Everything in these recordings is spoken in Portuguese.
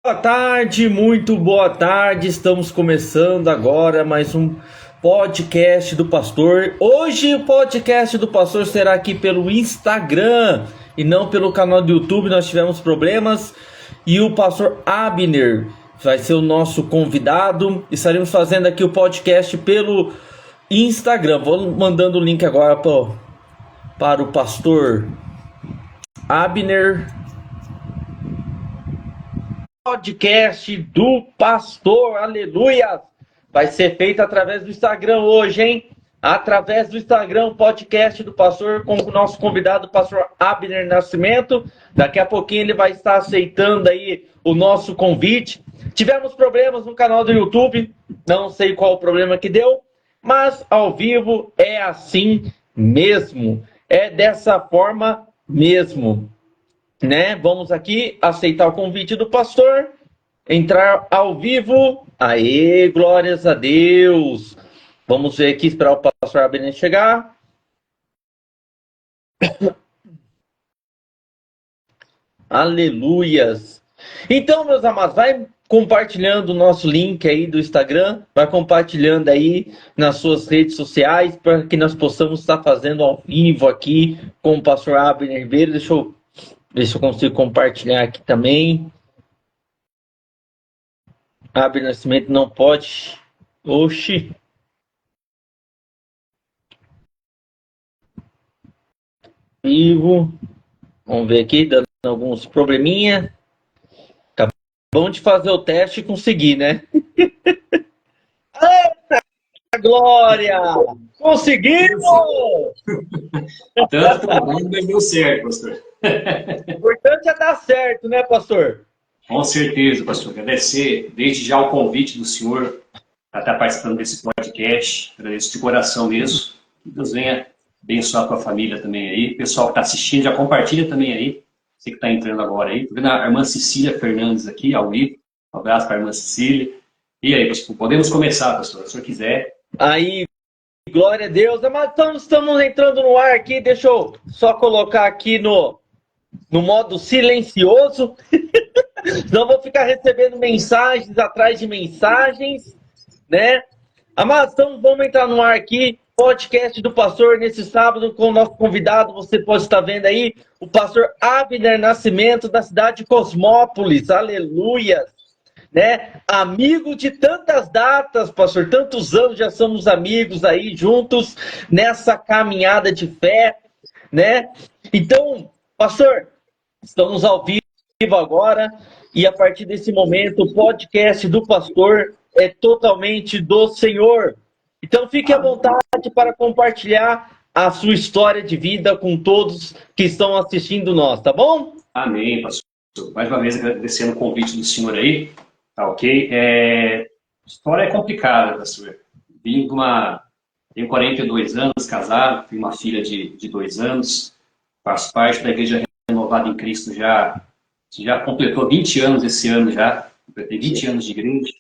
Boa tarde, muito boa tarde. Estamos começando agora mais um podcast do pastor. Hoje o podcast do pastor será aqui pelo Instagram e não pelo canal do YouTube. Nós tivemos problemas e o pastor Abner vai ser o nosso convidado. Estaremos fazendo aqui o podcast pelo Instagram. Vou mandando o link agora para o pastor Abner. Podcast do pastor, aleluia, vai ser feito através do Instagram hoje, hein? Através do Instagram, podcast do pastor com o nosso convidado, o pastor Abner Nascimento. Daqui a pouquinho ele vai estar aceitando aí o nosso convite. Tivemos problemas no canal do YouTube, não sei qual o problema que deu, mas ao vivo é assim mesmo, é dessa forma mesmo. Né? Vamos aqui aceitar o convite do pastor, entrar ao vivo. Aê, glórias a Deus. Vamos ver aqui, esperar o pastor Abner chegar. Aleluias. Então, meus amados, vai compartilhando o nosso link aí do Instagram, vai compartilhando aí nas suas redes sociais, para que nós possamos estar fazendo ao vivo aqui com o pastor Abner Ribeiro. Deixa eu ver se eu consigo compartilhar aqui também. Abner Nascimento não pode. Oxi. Vivo. Vamos ver aqui, dando alguns probleminha. Acabamos de fazer o teste e conseguir, né? Eita, glória! Conseguimos! Tanto trabalho, mas deu certo, pastor. O importante é dar certo, né, pastor? Com certeza, pastor. Agradecer desde já o convite do senhor para estar participando desse podcast. Agradeço de coração mesmo. Que Deus venha abençoar a tua família também aí. O pessoal que está assistindo, já compartilha também aí. Você que está entrando agora aí. Estou vendo a irmã Cecília Fernandes aqui, ao vivo. Um abraço para a irmã Cecília. E aí, pastor, podemos começar, pastor, se o senhor quiser. Aí, glória a Deus. Mas estamos entrando no ar aqui. Deixa eu só colocar aqui no modo silencioso. Não vou ficar recebendo mensagens atrás de mensagens, né? Amados, então vamos entrar no ar aqui. Podcast do pastor nesse sábado com o nosso convidado. Você pode estar vendo aí o pastor Abner Nascimento, da cidade de Cosmópolis. Aleluia! Né? Amigo de tantas datas, pastor. Tantos anos já somos amigos aí juntos nessa caminhada de fé, né? Então, pastor, estamos ao vivo agora e a partir desse momento o podcast do pastor é totalmente do Senhor. Então fique à vontade para compartilhar a sua história de vida com todos que estão assistindo nós, tá bom? Amém, pastor. Mais uma vez agradecendo o convite do senhor aí. Tá ok? A história é complicada, pastor. Tenho 42 anos, casado, tenho uma filha de 2 anos, faço parte da Igreja Renovada em Cristo já completou 20 anos esse ano já, completei 20 anos de igreja.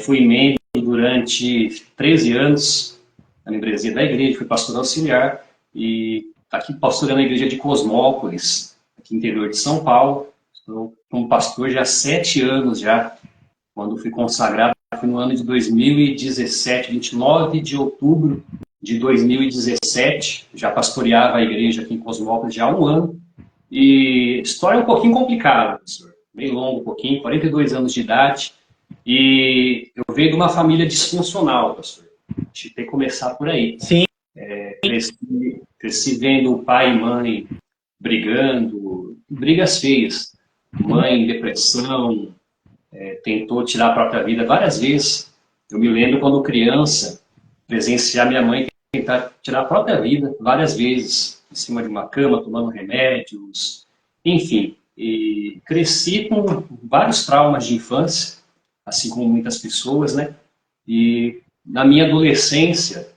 Fui membro durante 13 anos na membresia da igreja, fui pastor auxiliar e aqui pastoreando a igreja de Cosmópolis, aqui no interior de São Paulo. Estou como pastor já há 7 anos já, quando fui consagrado, foi no ano de 2017, 29 de outubro de 2017, já pastoreava a igreja aqui em Cosmópolis já há 1 ano. E história um pouquinho complicada, professor. Bem longo um pouquinho, 42 anos de idade. E eu venho de uma família disfuncional, professor. A gente tem que começar por aí. Sim. Cresci vendo o pai e mãe brigando, brigas feias. Mãe em depressão, tentou tirar a própria vida várias vezes. Eu me lembro quando criança, presenciar minha mãe tentar tirar a própria vida várias vezes. Em cima de uma cama, tomando remédios, enfim. E cresci com vários traumas de infância, assim como muitas pessoas, né? E na minha adolescência,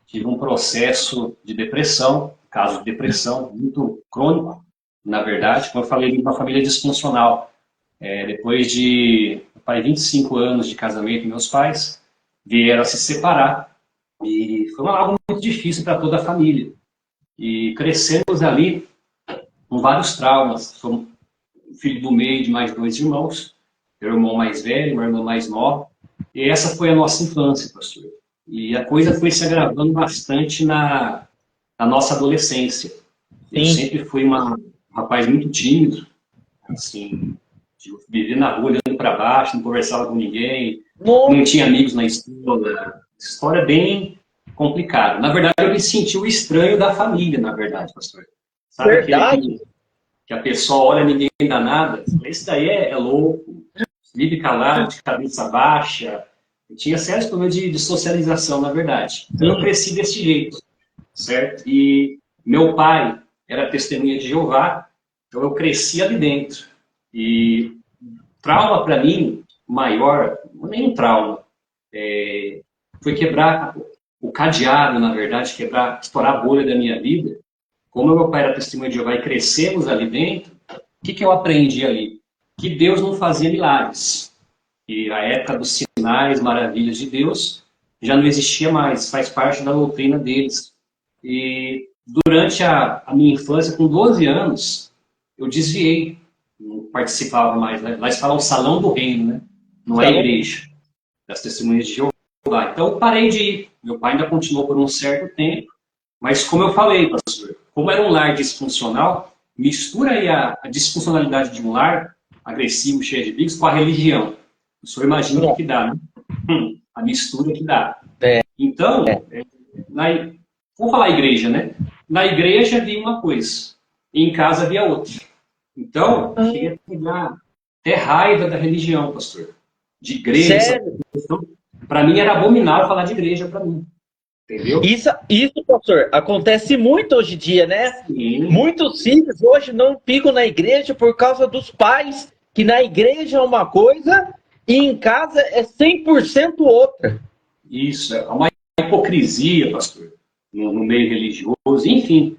tive um processo de depressão, caso de depressão muito crônico, na verdade, como eu falei, de uma família disfuncional. Depois de 25 anos de casamento, meus pais vieram a se separar. E foi algo muito difícil para toda a família. E crescemos ali com vários traumas. Sou filho do meio de mais 2 irmãos. meu irmão mais velho, minha irmã mais nova. E essa foi a nossa infância, pastor. E a coisa foi se agravando bastante na nossa adolescência. Eu Sim. sempre fui um rapaz muito tímido, assim, de viver na rua olhando para baixo, não conversava com ninguém, não Nossa, tinha amigos na escola. História bem complicada. Na verdade, eu me senti o estranho da família, na verdade, pastor. Sabe aquele verdade. que a pessoa olha e ninguém dá nada? Esse daí é louco, vive calado, de cabeça baixa. Eu tinha sérios problemas de socialização, na verdade. Então, eu Sim. cresci desse jeito, certo? E meu pai era testemunha de Jeová, então eu cresci ali dentro. E trauma para mim maior, não é nem um trauma, foi quebrar o cadeado, na verdade, quebrar, estourar a bolha da minha vida. Como meu pai era testemunha de Jeová e crescemos ali dentro, o que eu aprendi ali? Que Deus não fazia milagres. E a época dos sinais, maravilhas de Deus já não existia mais, faz parte da doutrina deles. E durante a minha infância, com 12 anos, eu desviei, não participava mais. Lá eles falam Salão do Reino, né? Não é Salão. igreja, das testemunhas de Jeová. Então eu parei de ir. Meu pai ainda continuou por um certo tempo, mas como eu falei, pastor, como era um lar disfuncional, mistura aí a disfuncionalidade de um lar agressivo, cheio de vícios, com a religião. O senhor imagina o que dá, né? A mistura que dá. É, Então, na, vou falar igreja, né? Na igreja havia uma coisa, e em casa havia outra. Então, cheguei a pegar até raiva da religião, pastor. De igreja, sério. para mim era abominável falar de igreja para mim. Entendeu? Isso, pastor, acontece muito hoje em dia, né? Sim, Muitos filhos hoje não ficam na igreja por causa dos pais, que na igreja é uma coisa e em casa é 100% outra. isso. É uma hipocrisia, pastor, no meio religioso. Enfim,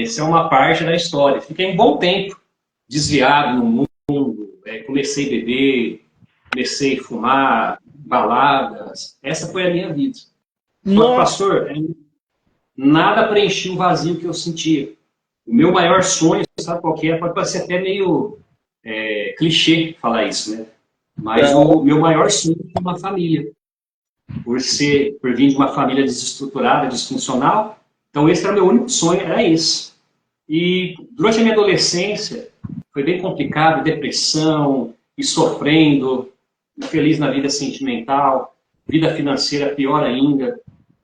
isso é uma parte da história. Fiquei um bom tempo desviado no mundo. Comecei a beber, comecei a fumar, baladas. Essa foi a minha vida. Só que, Nossa, pastor, nada preenchia o vazio que eu sentia. O meu maior sonho, sabe qual que é? Pode parecer até meio clichê falar isso, né? Mas não. o meu maior sonho é uma família. Por vir de uma família desestruturada, disfuncional. Então, esse era o meu único sonho, era esse. E durante a minha adolescência, foi bem complicado, depressão, e sofrendo, infeliz na vida sentimental, vida financeira pior ainda.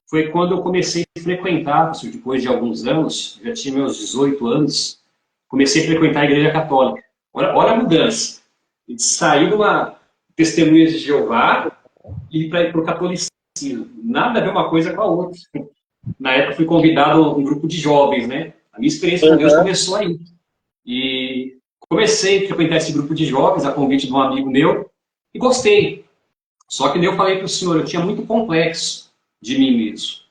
Foi quando eu comecei a frequentar, depois de alguns anos, já tinha meus 18 anos, comecei a frequentar a Igreja Católica. Olha a mudança. A gente saiu de uma testemunha de Jeová e para o catolicismo. Nada a ver uma coisa com a outra. Na época fui convidado a um grupo de jovens, né? A minha experiência com Deus Aham. começou aí. E comecei a frequentar esse grupo de jovens, a convite de um amigo meu, e gostei. Só que nem eu falei para o senhor, eu tinha muito complexo de mim mesmo.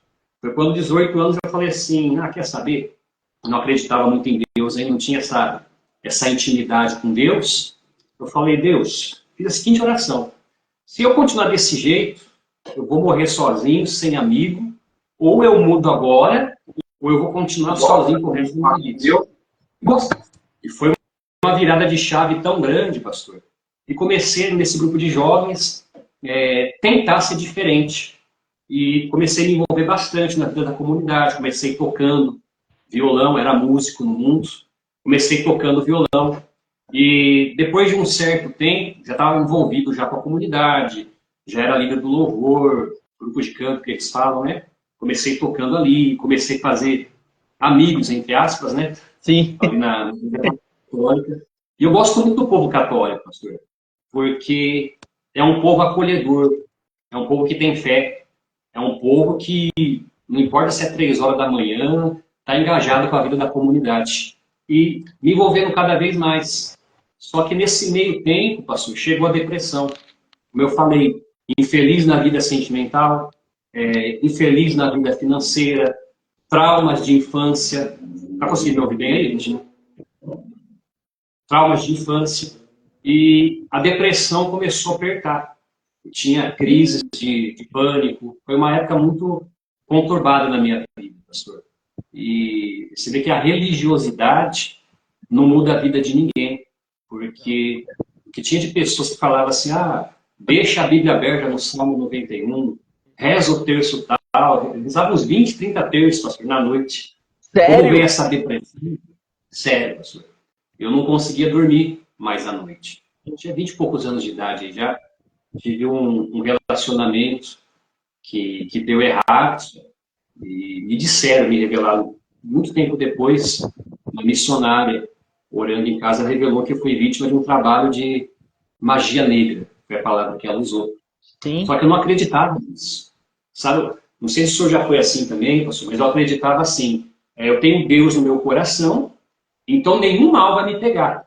Foi quando, 18 anos, eu falei assim, quer saber? Eu não acreditava muito em Deus, aí não tinha essa intimidade com Deus. Eu falei, Deus, fiz a seguinte oração. Se eu continuar desse jeito, eu vou morrer sozinho, sem amigo, ou eu mudo agora, ou eu vou continuar sozinho com o resto da minha vida. E foi uma virada de chave tão grande, pastor. E comecei nesse grupo de jovens tentar ser diferente. E comecei a me envolver bastante na vida da comunidade. Comecei tocando violão, era músico no mundo. Comecei tocando violão. E depois de um certo tempo, já estava envolvido já com a comunidade, já era líder do louvor, grupo de canto que eles falam, né? Comecei tocando ali, comecei a fazer amigos, entre aspas, né? Sim. Ali na igreja católica. E eu gosto muito do povo católico, pastor, porque é um povo acolhedor, é um povo que tem fé, é um povo que, não importa se é 3 horas da manhã, está engajado com a vida da comunidade. E me envolvendo cada vez mais. Só que nesse meio tempo, pastor, chegou a depressão. Como eu falei, infeliz na vida sentimental, infeliz na vida financeira, traumas de infância. Está conseguindo me ouvir bem aí, gente? Traumas de infância. E a depressão começou a apertar. Eu tinha crises de pânico. Foi uma época muito conturbada na minha vida, pastor. E você vê que a religiosidade não muda a vida de ninguém, porque que tinha de pessoas que falavam assim, deixa a Bíblia aberta no Salmo 91, reza o terço tal, rezava uns 20, 30 terços, pastor, na noite. Como veio Sério? essa depressão? Sério, pastor. Eu não conseguia dormir mais à noite. Eu tinha 20 e poucos anos de idade aí já. Tive um relacionamento que deu errado. E me disseram, me revelaram, muito tempo depois, uma missionária, orando em casa, revelou que eu fui vítima de um trabalho de magia negra, foi a palavra que ela usou. Sim. Só que eu não acreditava nisso. Sabe? Não sei se o senhor já foi assim também, pastor, mas eu acreditava assim. Eu tenho Deus no meu coração, então nenhum mal vai me pegar.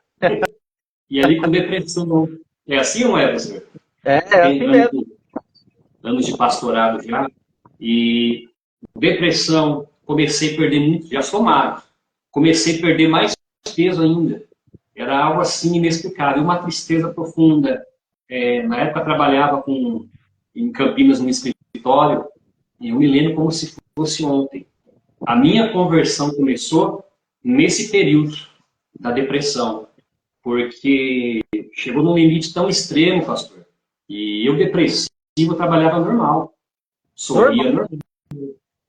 E ali com depressão. É assim ou não é, pastor? É Tem assim mesmo. anos de pastorado já. E depressão, comecei a perder muito, já sou magro. Comecei a perder mais peso ainda. Era algo assim inexplicável, uma tristeza profunda. Na época eu trabalhava em Campinas, no escritório, e eu me lembro como se fosse ontem. A minha conversão começou nesse período da depressão, porque chegou num limite tão extremo, pastor. E eu, depressivo, trabalhava normal, Normal. sorria normal.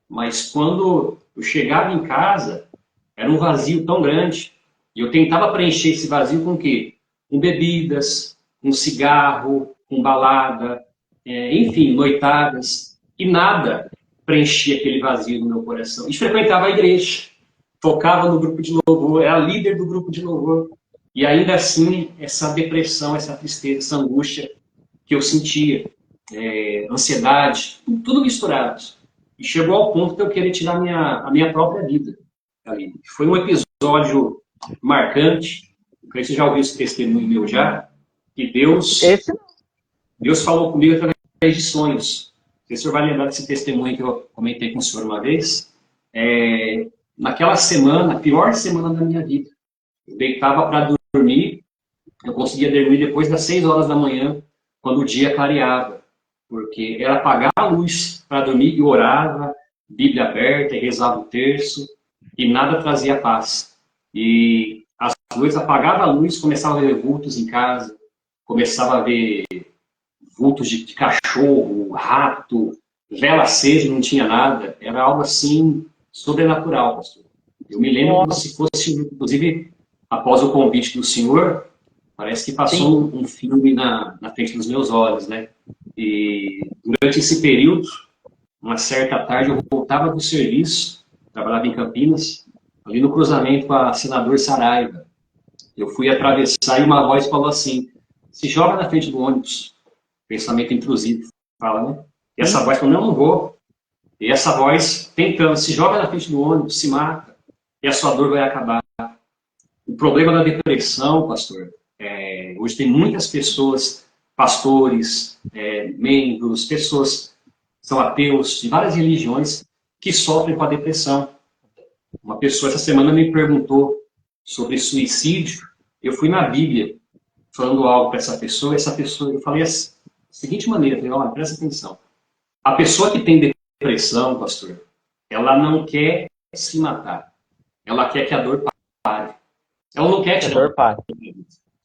Mas quando eu chegava em casa, era um vazio tão grande. E eu tentava preencher esse vazio com o quê? Com bebidas, com cigarro, com balada, enfim, noitadas. E nada preenchia aquele vazio no meu coração. E frequentava a igreja, tocava no grupo de louvor, era líder do grupo de louvor. E ainda assim, essa depressão, essa tristeza, essa angústia que eu sentia, ansiedade, tudo misturado. E chegou ao ponto de eu querer tirar a minha própria vida. Ali. Foi um episódio marcante. Eu creio que você já ouviu esse testemunho meu já. Que Esse Deus falou comigo através de sonhos. O senhor vai lembrar desse testemunho que eu comentei com o senhor uma vez. Naquela semana, a pior semana da minha vida. Eu deitava para dormir. Eu conseguia dormir depois das 6 horas da manhã, quando o dia clareava. Porque era apagar a luz para dormir e orava, Bíblia aberta, e rezava o terço, e nada trazia paz. E às noites apagava a luz, começava a ver vultos em casa, começava a ver vultos de cachorro, rato, vela acesa, não tinha nada. Era algo assim sobrenatural, pastor. Eu me lembro como se fosse, inclusive, após o convite do senhor, parece que passou um filme na frente dos meus olhos, né? E durante esse período, uma certa tarde, eu voltava do serviço, trabalhava em Campinas, ali no cruzamento com a Senador Saraiva. Eu fui atravessar e uma voz falou assim, se joga na frente do ônibus. Pensamento intrusivo, fala, né? E essa voz falou, não vou. E essa voz tentando, se joga na frente do ônibus, se mata, e a sua dor vai acabar. O problema da depressão, pastor, hoje tem muitas pessoas, pastores, membros, pessoas que são ateus de várias religiões que sofrem com a depressão. Uma pessoa essa semana me perguntou sobre suicídio. Eu fui na Bíblia falando algo para essa pessoa, eu falei da seguinte maneira, falei, olha, presta atenção. A pessoa que tem depressão, pastor, ela não quer se matar. Ela quer que a dor pare. Ela não quer tirar.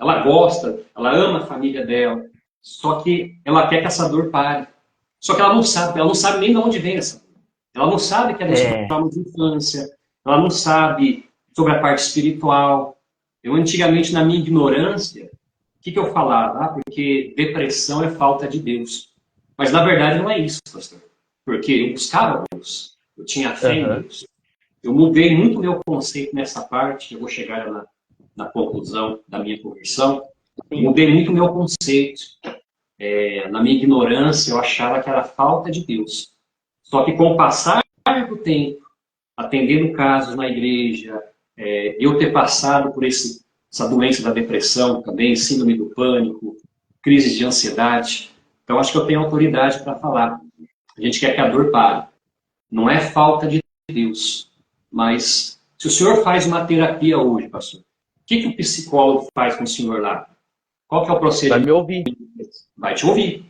Ela gosta, ela ama a família dela, só que ela quer que essa dor pare. Só que ela não sabe nem de onde vem essa dor. Ela não sabe que é dos traumas de infância, ela não sabe sobre a parte espiritual. Eu, antigamente, na minha ignorância, o que eu falava? Porque depressão é falta de Deus. Mas, na verdade, não é isso, pastor. Porque eu buscava Deus, eu tinha fé em Deus. Eu mudei muito o meu conceito nessa parte, eu vou chegar na conclusão da minha conversão. Eu mudei muito o meu conceito. Na minha ignorância, eu achava que era falta de Deus. Só que com o passar do tempo, atendendo casos na igreja, eu ter passado por essa doença da depressão também, síndrome do pânico, crise de ansiedade. Então, acho que eu tenho autoridade para falar. A gente quer que a dor pare. Não é falta de Deus. Mas, se o senhor faz uma terapia hoje, pastor, o que o psicólogo faz com o senhor lá? Qual que é o procedimento? Vai me ouvir. Vai te ouvir.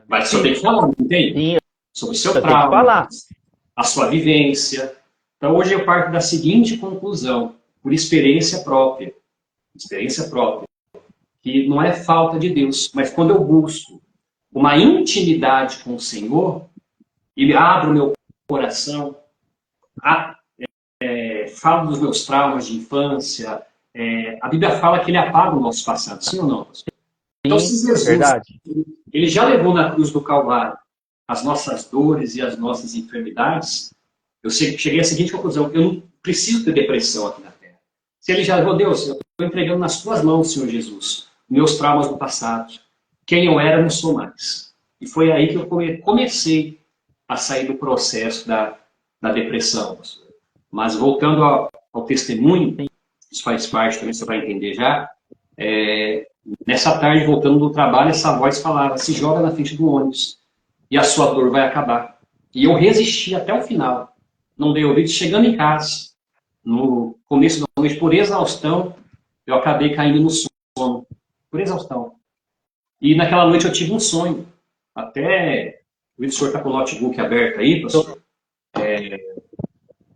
Vai só ter que falar, não tem? Sim. Sobre o seu trauma, a sua vivência. Então, hoje eu parto da seguinte conclusão, por experiência própria. Experiência própria. que não é falta de Deus, mas quando eu busco uma intimidade com o Senhor, Ele abre o meu coração, fala dos meus traumas de infância. A Bíblia fala que Ele apaga o nosso passado, sim ou não? Então, se Jesus, verdade. Ele já levou na cruz do Calvário as nossas dores e as nossas enfermidades, eu cheguei à seguinte conclusão: eu não preciso ter depressão aqui na Terra. Se Ele já levou, Deus, eu estou entregando nas tuas mãos, Senhor Jesus, meus traumas do passado. Quem eu era, não sou mais. E foi aí que eu comecei a sair do processo da depressão. Mas voltando ao testemunho, isso faz parte também, você vai entender já. Nessa tarde, voltando do trabalho, essa voz falava: se joga na frente do ônibus e a sua dor vai acabar. E eu resisti até o final. Não dei ouvido. Chegando em casa, no começo da noite, por exaustão, eu acabei caindo no sono. Por exaustão. E naquela noite eu tive um sonho. Até o senhor está com o notebook aberto aí, pastor.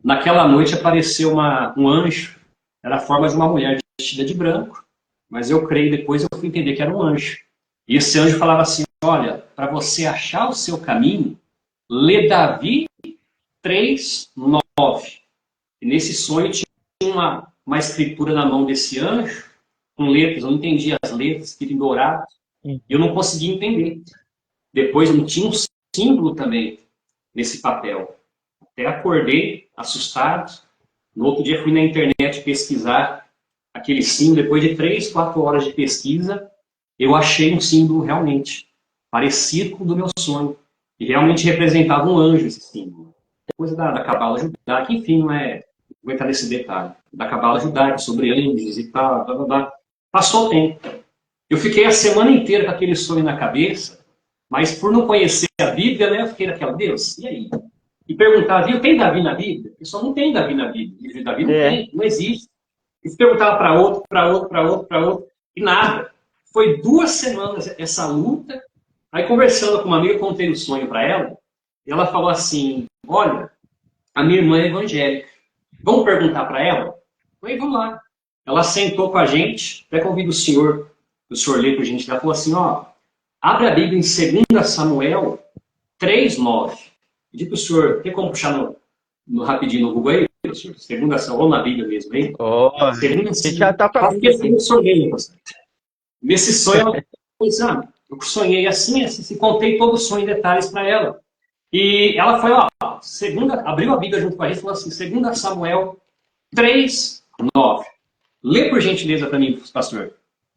Naquela noite apareceu um anjo. Era a forma de uma mulher vestida de branco. Mas eu creio, depois eu fui entender que era um anjo. E esse anjo falava assim: olha, para você achar o seu caminho, lê Davi 3:9. E nesse sonho tinha uma escritura na mão desse anjo, com letras. Eu não entendia as letras, escrito em dourado. E eu não conseguia entender. Depois não tinha um símbolo também nesse papel. Até acordei, assustado. No outro dia fui na internet pesquisar aquele símbolo. Depois de 3, 4 horas de pesquisa, eu achei um símbolo realmente parecido com o do meu sonho. E realmente representava um anjo esse símbolo. Coisa da cabala judaica, enfim, não vou entrar nesse detalhe. Da cabala judaica, sobre anjos e tal, blá, blá, blá. Passou o tempo. Eu fiquei a semana inteira com aquele sonho na cabeça, mas por não conhecer a Bíblia, né, eu fiquei naquela: Deus, e aí? E perguntava: viu, tem Davi na Bíblia? Eu só não tem Davi na Bíblia. Livro de Davi não tem, não existe. E perguntava para outro, e nada. Foi 2 semanas essa luta. Aí, conversando com uma amiga, eu contei o sonho para ela, e ela falou assim: olha, a minha irmã é evangélica. Vamos perguntar para ela? Eu falei: vamos lá. Ela sentou com a gente, até convido o senhor lê para a gente. Ela falou assim: ó, abre a Bíblia em 2 Samuel 3:9. Pedi para o senhor, tem como puxar rapidinho no Google aí? 2 Samuel, ou na Bíblia mesmo, hein? Já tá para Nesse sonho, ela falou: eu sonhei assim, contei todo o sonho em detalhes para ela. E ela foi, abriu a Bíblia junto com a gente e falou assim: 2 Samuel 3:9. Lê por gentileza para mim, pastor.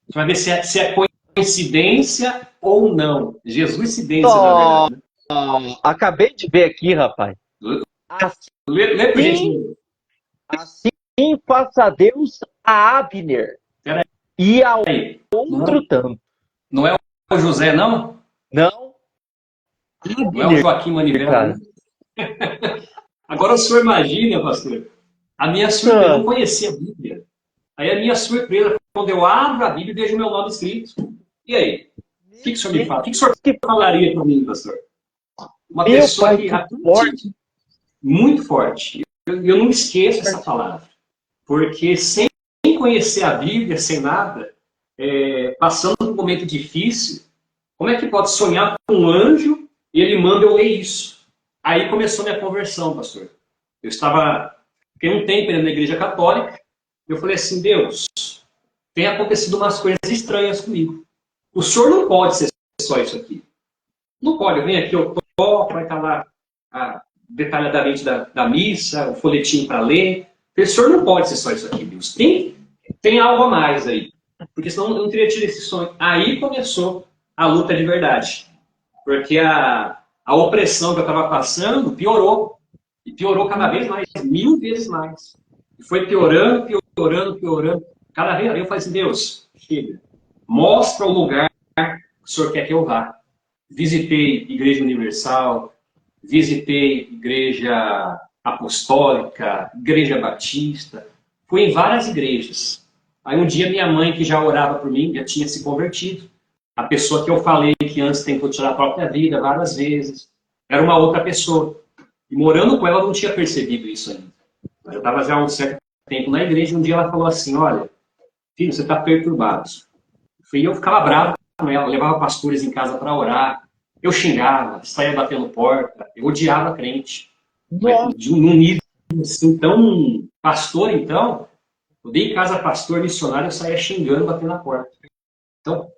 Você vai ver se é coincidência ou não. Jesuscidência, na verdade. Acabei de ver aqui, rapaz. Lê por gentileza. Assim faça Deus a Abner e ao outro tanto. Não é o José, não? Não. Não é o Joaquim Manivela. Agora o senhor imagina, pastor, a minha surpresa, eu não conhecia a Bíblia. Aí a minha surpresa, quando eu abro a Bíblia e vejo o meu nome escrito. E aí? O que o senhor me fala? O que o senhor falaria para mim, pastor? Uma pessoa que forte. Muito forte. Eu não esqueço essa palavra. Porque sem conhecer a Bíblia, sem nada, passando por um momento difícil, como é que pode sonhar com um anjo e ele manda eu ler isso? Aí começou minha conversão, pastor. Eu fiquei um tempo na igreja católica. Eu falei assim: Deus, tem acontecido umas coisas estranhas comigo. O senhor não pode ser só isso aqui. Não pode. Eu venho aqui, eu toco, vai estar lá detalhadamente da missa, o folhetinho para ler. O senhor não pode ser só isso aqui, Deus. Tem algo a mais aí. Porque senão eu não teria tido esse sonho. Aí começou a luta de verdade. Porque a opressão que eu estava passando piorou. E piorou cada vez mais, 1000 vezes mais. E foi piorando. Cada vez eu falei assim: Deus, chega. Mostra o lugar que o senhor quer que eu vá. Visitei Igreja Universal, visitei Igreja Apostólica, Igreja Batista. Fui em várias igrejas. Aí um dia minha mãe, que já orava por mim, já tinha se convertido. A pessoa que eu falei que antes tentou tirar a própria vida várias vezes, era uma outra pessoa. E morando com ela, eu não tinha percebido isso ainda. Eu estava já há um certo tempo na igreja, e um dia ela falou assim: olha, filho, você está perturbado. E eu ficava bravo com ela, eu levava pastores em casa para orar, eu xingava, saía batendo porta, eu odiava crente. Mas Nossa. num nível assim, tão pastor, então, eu dei em casa pastor missionário, eu saía xingando, batendo na porta. Então,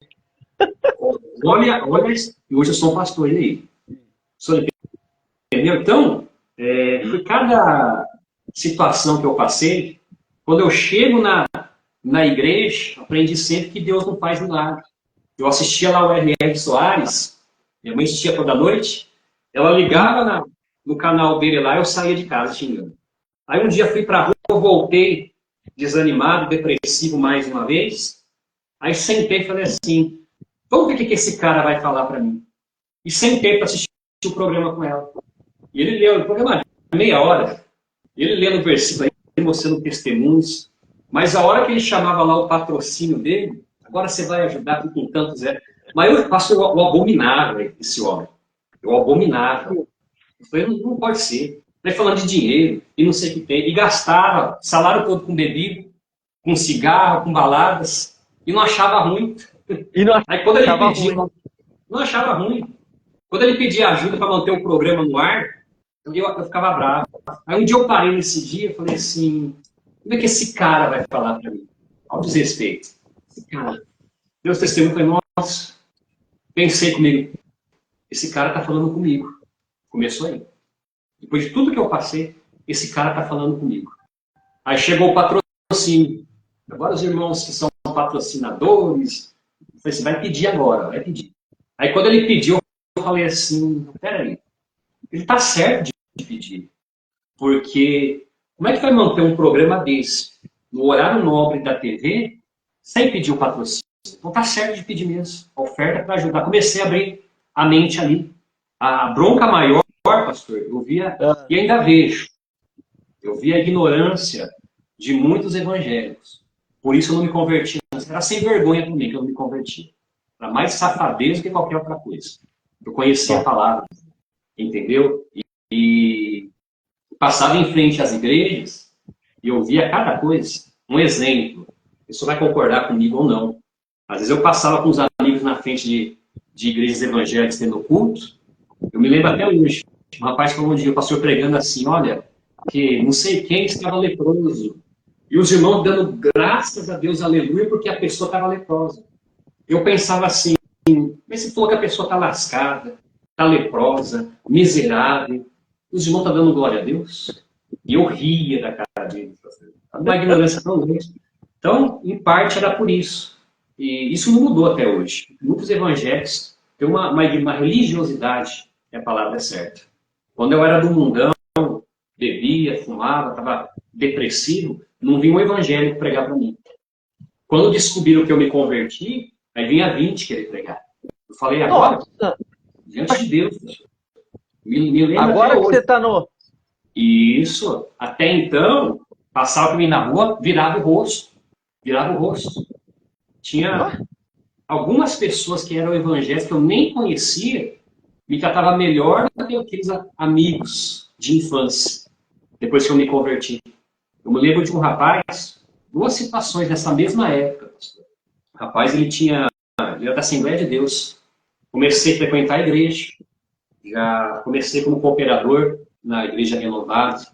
olha, e hoje eu sou um pastor, e aí? Entendeu? Então, foi cada situação que eu passei, quando eu chego na igreja, aprendi sempre que Deus não faz milagre. Eu assistia lá o R.R. Soares, minha mãe assistia toda noite, ela ligava no canal dele lá, eu saía de casa xingando. Aí um dia fui pra rua, voltei desanimado, depressivo mais uma vez, aí sentei e falei assim, vamos ver o que esse cara vai falar para mim. E sentei para assistir o programa com ela. E ele leu o programa de meia hora, ele lendo o versículo aí, mostrando testemunhos, mas a hora que ele chamava lá o patrocínio dele, agora você vai ajudar com tantos mas eu faço o abominável esse homem. Eu abominava. Eu falei, não pode ser. Vai falando de dinheiro e não sei o que tem. E gastava salário todo com bebida, com cigarro, com baladas, e não achava ruim. E não Aí quando ele achava pedia, ruim. não achava ruim. Quando ele pedia ajuda para manter o programa no ar, eu ficava bravo. Aí um dia eu parei nesse dia e falei assim, como é que esse cara vai falar para mim? Ao desrespeito. Esse cara. Deus testemunho, falei, nossa, pensei comigo, esse cara está falando comigo. Começou aí. Depois de tudo que eu passei, esse cara está falando comigo. Aí chegou o patrocínio. Agora os irmãos que são patrocinadores, eu falei, você vai pedir agora, vai pedir. Aí quando ele pediu, eu falei assim, peraí, ele está certo de pedir. Porque como é que vai manter um programa desse no horário nobre da TV sem pedir o patrocínio? Então tá certo de pedir mesmo. Oferta para ajudar. Comecei a abrir a mente ali. A bronca maior, pastor, eu via e ainda vejo. Eu vi a ignorância de muitos evangélicos. Por isso eu não me converti. Era sem vergonha por mim que eu não me converti. Era mais safadeza do que qualquer outra coisa. Eu conhecia a palavra, entendeu? E passava em frente às igrejas e eu via cada coisa. Um exemplo. Isso vai concordar comigo ou não. Às vezes eu passava com os amigos na frente de igrejas evangélicas tendo culto. Eu me lembro até hoje. Um rapaz falou um dia, o pastor pregando assim, olha, que não sei quem estava leproso. E os irmãos dando graças a Deus, aleluia, porque a pessoa estava leprosa. Eu pensava assim, mas se falou que a pessoa está lascada, está leprosa, miserável, os irmãos estão dando glória a Deus? E eu ria da cara deles. Uma ignorância tão grande. Então, em parte, era por isso. E isso não mudou até hoje. Muitos evangélicos têm uma religiosidade, a palavra é certa. Quando eu era do mundão, bebia, fumava, estava depressivo, não vinha um evangélico pregar para mim. Quando descobriram que eu me converti, aí vinha 20 querer pregar. Eu falei, agora, Nossa. diante de Deus, me lembra Agora até que hoje. você está no... Isso. Até então, passava para mim na rua, virava o rosto. Virava o rosto. Tinha algumas pessoas que eram evangélicas que eu nem conhecia, me tratava melhor do que aqueles amigos de infância, depois que eu me converti. Eu me lembro de um rapaz, duas situações nessa mesma época. O rapaz, ele era da Assembleia de Deus. Comecei a frequentar a igreja, já comecei como cooperador na Igreja Renovada,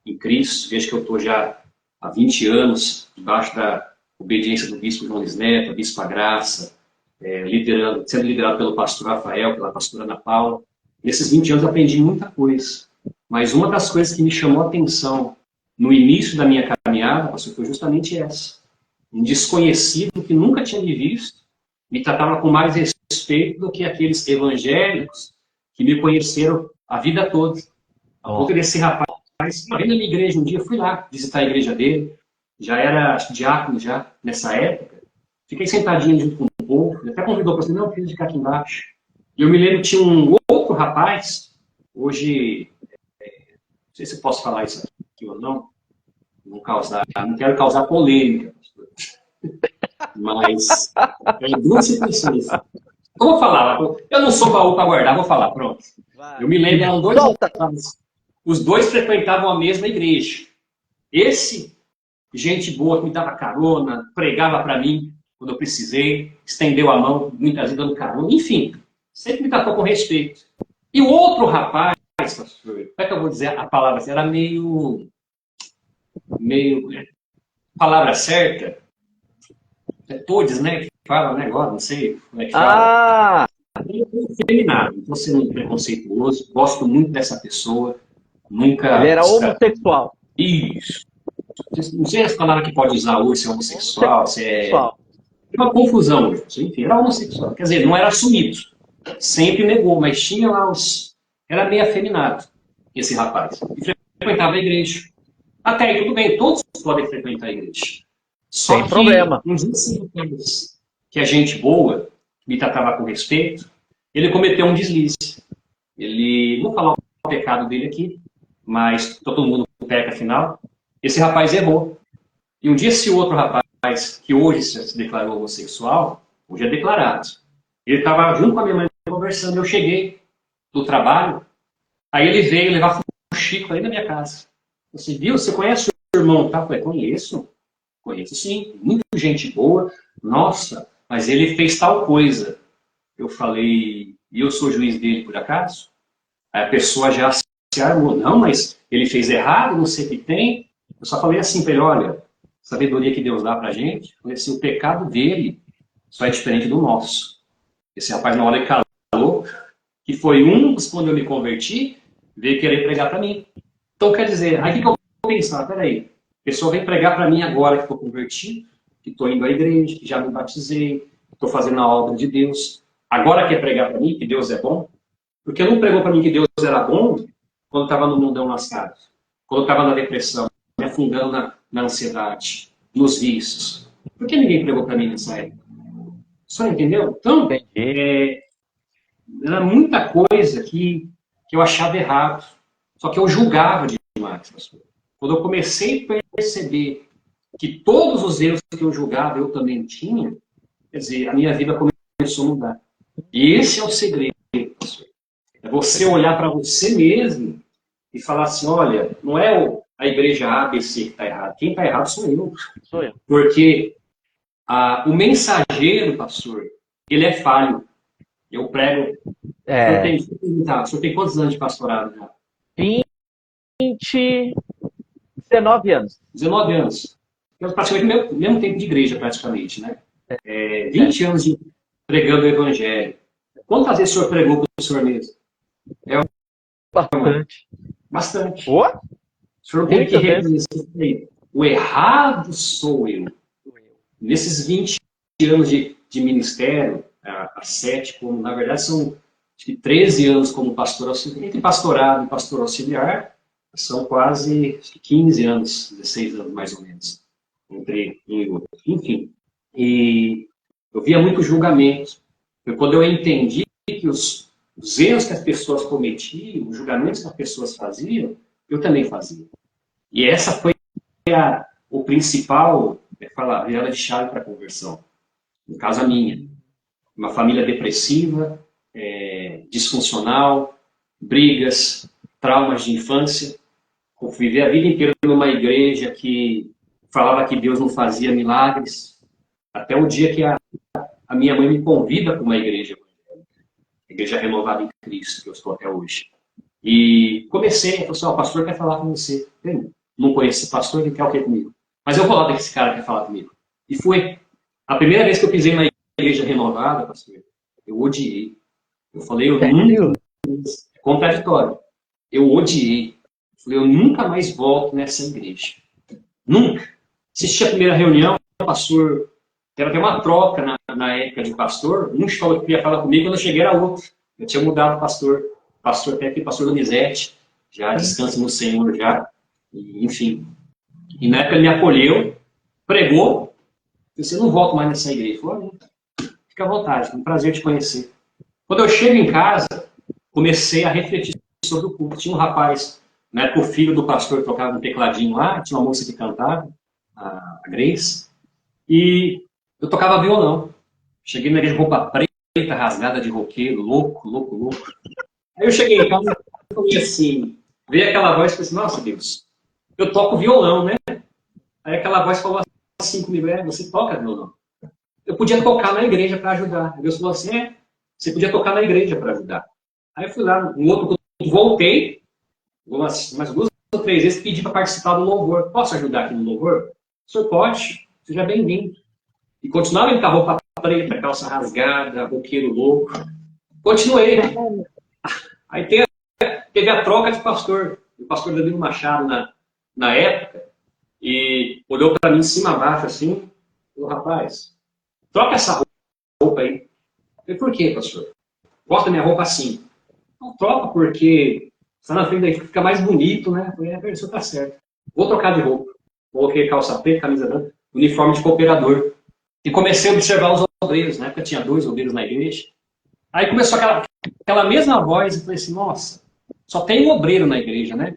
em Cristo, vejo que eu estou já há 20 anos, debaixo da obediência do bispo João Luiz Neto, a bispa Graça, sendo liderado pelo pastor Rafael, pela pastora Ana Paula. Nesses 20 anos eu aprendi muita coisa, mas uma das coisas que me chamou a atenção no início da minha caminhada, pastor, foi justamente essa. Um desconhecido que nunca tinha me visto, me tratava com mais respeito do que aqueles evangélicos que me conheceram a vida toda. A ponto desse rapaz, uma vez na minha igreja, um dia eu fui lá visitar a igreja dele, já era diácono já nessa época, fiquei sentadinho junto com o povo, ele até convidou para dizer, não, filho, ficar aqui embaixo. E eu me lembro que tinha um outro rapaz, hoje, não sei se eu posso falar isso aqui ou não, não quero causar polêmica, mas duas situações. Eu vou falar, eu não sou baú para guardar, vou falar, pronto. Eu me lembro, eram dois rapazes, os dois frequentavam a mesma igreja. Esse, gente boa, que me dava carona, pregava para mim, quando eu precisei, estendeu a mão, muitas vezes dando carona, enfim, sempre me tratou com respeito. E o outro rapaz, pastor, como é que eu vou dizer a palavra? Era meio palavra certa, todes, né, que fala, né, agora, não sei como é que fala. Ah, Ele é feminado, não estou sendo preconceituoso, gosto muito dessa pessoa, ele nunca... era homossexual. Isso. Não sei as palavras que pode usar hoje, se é homossexual, se é... Homossexual. Uma confusão hoje. Enfim, era homossexual. Quer dizer, não era assumido. Sempre negou, mas tinha lá os... Era meio afeminado, esse rapaz. E frequentava a igreja. Até aí, tudo bem, todos podem frequentar a igreja. Só Sem que, problema. uns 25 anos que a gente boa, me tratava com respeito, ele cometeu um deslize. Ele, não vou falar o pecado dele aqui, mas todo mundo peca afinal. Esse rapaz errou. E um dia esse outro rapaz, que hoje se declarou homossexual, hoje é declarado. Ele estava junto com a minha mãe conversando, eu cheguei do trabalho, aí ele veio levar um Chico aí na minha casa. Você viu? Você conhece o irmão? Tá? Eu falei, conheço. Conheço sim, muito gente boa. Nossa, mas ele fez tal coisa. Eu falei, e eu sou juiz dele por acaso? Aí a pessoa já se armou. Não, mas ele fez errado, não sei o que tem. Eu só falei assim para ele, olha, sabedoria que Deus dá pra gente, eu falei assim, o pecado dele só é diferente do nosso. Esse rapaz, na hora que calou, que foi um dos quando eu me converti, veio querer pregar para mim. Então, quer dizer, aí o que eu vou pensar? Peraí, a pessoa vem pregar para mim agora que estou convertido, que estou indo à igreja, que já me batizei, estou fazendo a obra de Deus. Agora quer pregar para mim que Deus é bom? Porque não pregou para mim que Deus era bom quando estava no mundão lascado, quando estava na depressão, me afundando na ansiedade, nos vícios. Por que ninguém pregou para mim nessa época? Só entendeu? Então, Entendi. era muita coisa que eu achava errado. Só que eu julgava demais, pastor. Quando eu comecei a perceber que todos os erros que eu julgava eu também tinha, quer dizer, a minha vida começou a mudar. E esse é o segredo, pastor. É você olhar para você mesmo e falar assim, olha, não é a igreja ABC que está errado. Quem está errado sou eu. Sou eu. Porque o mensageiro, pastor, ele é falho. Eu prego. É, O senhor tem quantos anos de pastorado já? 20, 19 anos. 19 anos. Eu praticamente o mesmo tempo de igreja, praticamente, né? 20 anos de pregando o evangelho. Quantas vezes o senhor pregou para o senhor mesmo? Bastante. Bastante. Ô, O senhor tem que muitas vezes. reconhecer. O errado sou eu. Nesses 20 anos de ministério, a 7, como na verdade são acho que 13 anos como pastor auxiliar, entre pastorado e pastor auxiliar, são quase 15 anos, 16 anos mais ou menos, entre um e outro. Enfim, e eu via muito julgamento. Quando eu entendi que os erros que as pessoas cometiam, os julgamentos que as pessoas faziam, eu também fazia. E essa foi o principal, falar, virada de chave para a conversão. No caso, a minha. Uma família depressiva, disfuncional, brigas, traumas de infância. Viver a vida inteira numa igreja que falava que Deus não fazia milagres. Até o dia que a minha mãe me convida para uma igreja, a Igreja Renovada em Cristo, que eu estou até hoje. E comecei, falei assim, o pastor quer falar com você. Eu não conheço esse pastor, ele quer o que comigo? Mas eu vou lá ver que esse cara quer falar comigo. E foi. A primeira vez que eu pisei na Igreja Renovada, pastor, eu odiei. Eu falei, eu nunca... É contraditório. Eu odiei. Eu falei, eu nunca mais volto nessa igreja. Nunca. Assisti a primeira reunião, o pastor... Teve até uma troca na época de pastor. Um falou que queria falar comigo, quando eu cheguei era outro. Eu tinha mudado o pastor. Pastor até aqui, pastor Donizete. Já descansa no Senhor, já. E, enfim. E na época ele me acolheu, pregou. Eu disse, eu não volto mais nessa igreja. Ele falou, fica à vontade, é um prazer te conhecer. Quando eu chego em casa, comecei a refletir sobre o culto. Tinha um rapaz, na época o filho do pastor que tocava um tecladinho lá, tinha uma moça que cantava, a Grace, e eu tocava violão. Cheguei na igreja de roupa preta, rasgada de roqueiro, louco, louco, louco. Aí eu cheguei em casa e falei assim, veio aquela voz e falei assim, nossa Deus, eu toco violão, né? Aí aquela voz falou assim comigo, você toca violão? eu podia tocar na igreja para ajudar. Deus falou assim, você podia tocar na igreja para ajudar. Aí eu fui lá, no outro culto, voltei, umas 2 ou 3 vezes, pedi para participar do louvor. Posso ajudar aqui no louvor? O senhor pode, seja bem-vindo. E continuava indo com a roupa preta, calça rasgada, roqueiro louco. Continuei. Aí teve a troca de pastor. O pastor Danilo Machado, na época, e olhou para mim de cima a baixo assim, falou, rapaz, troca essa roupa aí. Eu falei, por quê, pastor? Gosta da minha roupa assim. Não troca porque está na frente daí, fica mais bonito, né? Eu falei, o senhor tá certo. Vou trocar de roupa. Coloquei calça preta, camisa branca, uniforme de cooperador. E comecei a observar os obreiros. Na época tinha 2 obreiros na igreja. Aí começou aquela mesma voz, e falei assim, nossa, só tem um obreiro na igreja, né?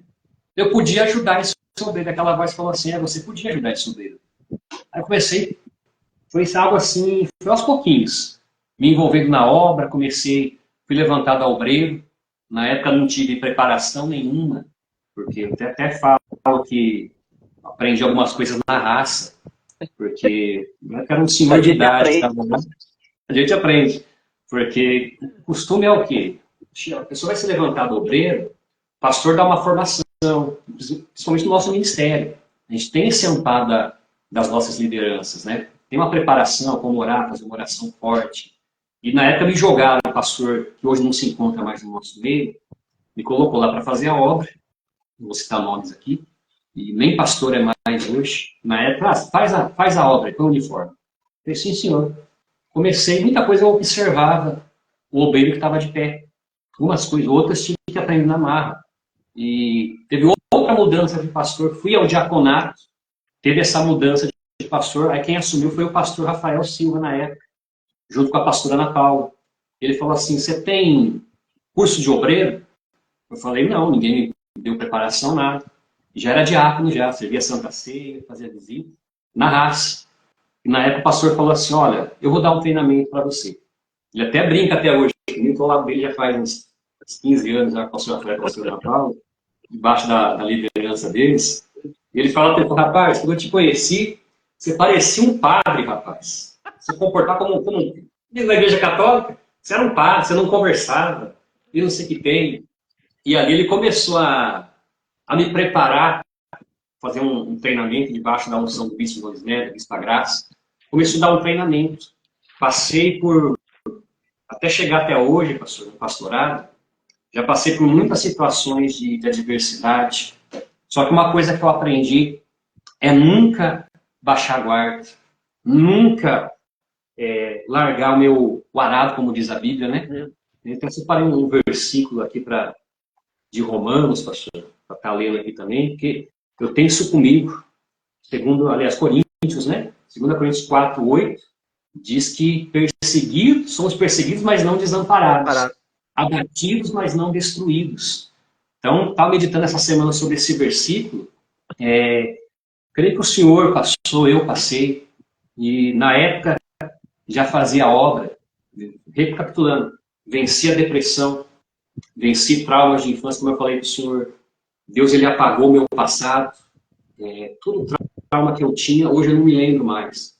Eu podia ajudar esse obreiro. Aquela voz falou assim, você podia ajudar esse obreiro. Aí eu comecei, foi algo assim, foi aos pouquinhos. Me envolvendo na obra, fui levantado a obreiro. Na época não tive preparação nenhuma, porque eu até falo que aprendi algumas coisas na raça, porque na época era um senhor de idade. Tá bom? A gente aprende, porque o costume é o quê? A pessoa vai se levantar do obreiro, o pastor dá uma formação, principalmente no nosso ministério. A gente tem esse amparo das nossas lideranças, né? Tem uma preparação, como orar, fazer uma oração forte. E na época me jogaram, o pastor, que hoje não se encontra mais no nosso meio, me colocou lá para fazer a obra, não vou citar nomes aqui, e nem pastor é mais hoje. Na época, faz a obra, põe o uniforme. Eu falei, sim, senhor. Comecei, muita coisa eu observava o obreiro que estava de pé. Umas coisas, outras tive que aprender na marra. E teve outra mudança de pastor, fui ao diaconato, teve essa mudança de pastor, aí quem assumiu foi o pastor Rafael Silva na época, junto com a pastora Ana Paula. Ele falou assim, você tem curso de obreiro? Eu falei, não, ninguém me deu preparação, nada. Já era diácono, já servia Santa Ceia, fazia visita, na raça. E na época o pastor falou assim, olha, eu vou dar um treinamento para você. Ele até brinca até hoje, eu estou lá dele já faz uns 15 anos, já, o pastor Rafael, a pastora Ana Paula, debaixo da liderança deles. E ele fala, rapaz, quando eu te conheci, você parecia um padre, rapaz. Você comportava como na igreja católica, você era um padre, você não conversava, e não sei o que tem. E ali ele começou a me preparar, fazer um treinamento debaixo da unção do Bispo Luiz Neto, Bispo da Graça. Comecei a dar um treinamento. Passei até chegar até hoje, pastor, no pastorado, já passei por muitas situações de adversidade. Só que uma coisa que eu aprendi é nunca baixar a guarda, nunca largar o arado, como diz a Bíblia, né? Então, eu separei um versículo aqui de Romanos, pastor, para estar lendo aqui também, porque eu tenho isso comigo, Coríntios, né? 2 Coríntios 4:8, diz que somos perseguidos, mas não desamparados, abatidos, mas não destruídos. Então, estava meditando essa semana sobre esse versículo, creio que o senhor passou, eu passei, e na época já fazia a obra, recapitulando, venci a depressão, venci traumas de infância, como eu falei para o senhor, Deus ele apagou meu passado, todo o trauma que eu tinha, hoje eu não me lembro mais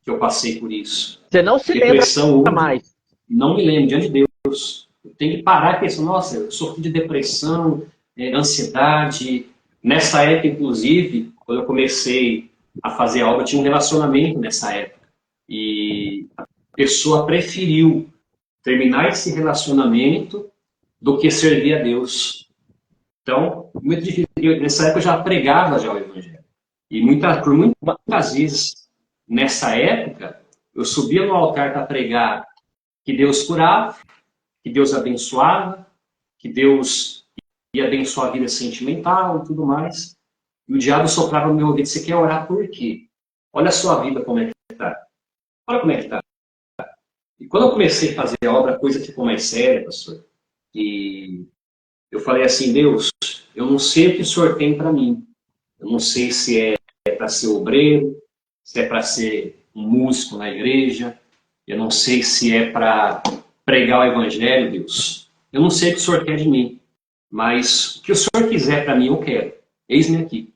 que eu passei por isso. Você não se depressão lembra mais? Não me lembro, diante de Deus. Eu tenho que parar e pensar, nossa, eu sofri de depressão, ansiedade. Nessa época, inclusive, quando eu comecei a fazer a obra, eu tinha um relacionamento nessa época. E a pessoa preferiu terminar esse relacionamento do que servir a Deus. Então, muito difícil. Nessa época eu já pregava já o Evangelho. E por muitas vezes, nessa época, eu subia no altar para pregar que Deus curava, que Deus abençoava, que Deus ia abençoar a vida sentimental e tudo mais. E o diabo soprava no meu ouvido, você quer orar por quê? Olha a sua vida como é que está. Olha como é que está. E quando eu comecei a fazer a obra, a coisa ficou mais séria, pastor. E eu falei assim, Deus, eu não sei o que o Senhor tem para mim. Eu não sei se é para ser obreiro, se é para ser um músico na igreja. Eu não sei se é para pregar o Evangelho, Deus. Eu não sei o que o Senhor quer de mim. Mas o que o Senhor quiser para mim, eu quero. Eis-me aqui.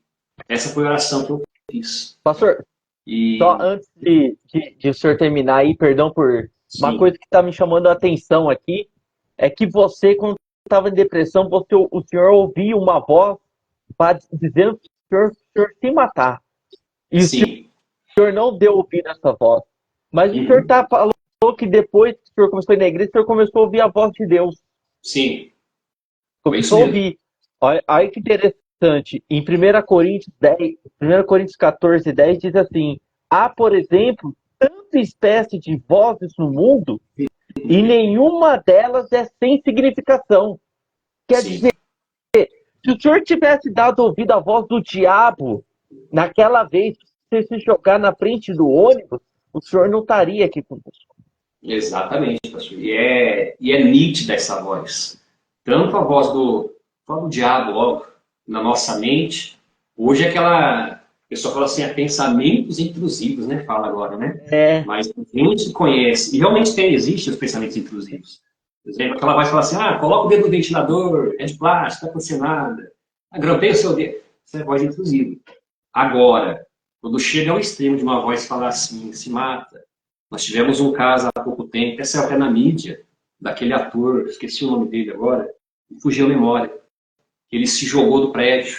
Essa foi a oração que eu fiz. Pastor, Só E, antes de o senhor terminar aí, perdão por uma sim, coisa que está me chamando a atenção aqui, é que você, quando estava em depressão, o senhor ouvia uma voz dizendo que o senhor se matar. E o sim, senhor não deu ouvido a essa voz. Mas o senhor uhum, falou que depois que o senhor começou a ir na igreja, o senhor começou a ouvir a voz de Deus. sim, foi isso Começou a mesmo. ouvir. Olha que interessante. Em 1 Coríntios 14, 10 diz assim: há, por exemplo, tanta espécie de vozes no mundo e nenhuma delas é sem significação. Quer Sim, dizer, se o senhor tivesse dado ouvido à voz do diabo naquela vez que você se jogar na frente do ônibus, o senhor não estaria aqui conosco. exatamente, pastor. E é nítida essa voz. Tanto a voz do diabo, logo, na nossa mente. Hoje é aquela. A pessoa fala assim, pensamentos intrusivos, né? Fala agora, né? É, Mas a gente conhece, e realmente existem os pensamentos intrusivos. Por exemplo, aquela voz fala assim, coloca o dedo no ventilador, é de plástico, não está acontecendo nada. Grampeia o seu dedo. Isso é voz intrusiva. Agora, quando chega ao extremo de uma voz falar assim, se mata. Nós tivemos um caso há pouco tempo, até saiu até na mídia, daquele ator, esqueci o nome dele agora, fugiu a memória. Ele se jogou do prédio.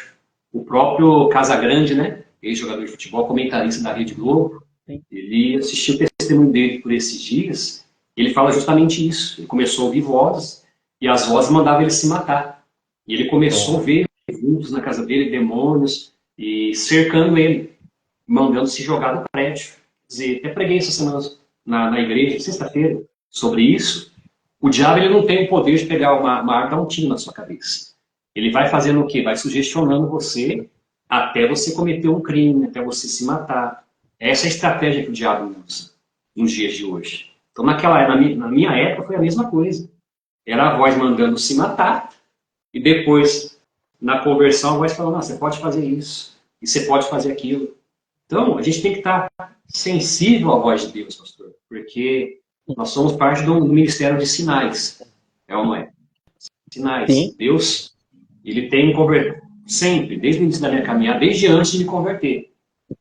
O próprio Casagrande, né? Ex-jogador de futebol, comentarista da Rede Globo, sim. ele assistiu o testemunho dele por esses dias. Ele fala justamente isso. Ele começou a ouvir vozes e as vozes mandavam ele se matar. E ele começou a É. ver vultos na casa dele, demônios, e cercando ele, mandando se jogar do prédio. Quer dizer, até preguei essa semana na igreja, sexta-feira, sobre isso. O diabo ele não tem o poder de pegar uma arma e dar um tiro na sua cabeça. Ele vai fazendo o quê? Vai sugestionando você até você cometer um crime, até você se matar. Essa é a estratégia que o diabo usa nos dias de hoje. Então, na minha época, foi a mesma coisa. Era a voz mandando se matar, e depois, na conversão, a voz falando: você pode fazer isso, e você pode fazer aquilo. Então, a gente tem que estar sensível à voz de Deus, pastor, porque nós somos parte do ministério de sinais. É ou não é? Sinais. Sim, Deus, ele tem me convertido sempre, desde o início da minha caminhada, desde antes de me converter.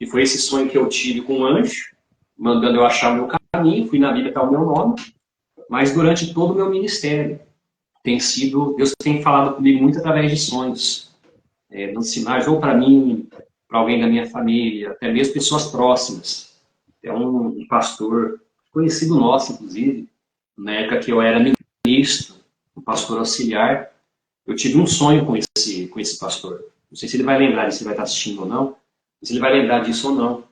E foi esse sonho que eu tive com um anjo, mandando eu achar o meu caminho, fui na Bíblia, está o meu nome, mas durante todo o meu ministério, Deus tem falado comigo muito através de sonhos, dando sinais, ou para mim, para alguém da minha família, até mesmo pessoas próximas. É um pastor conhecido nosso, inclusive, na época que eu era ministro, um pastor auxiliar, eu tive um sonho com esse pastor. Não sei se ele vai lembrar disso, se ele vai estar assistindo ou não, se ele vai lembrar disso ou não.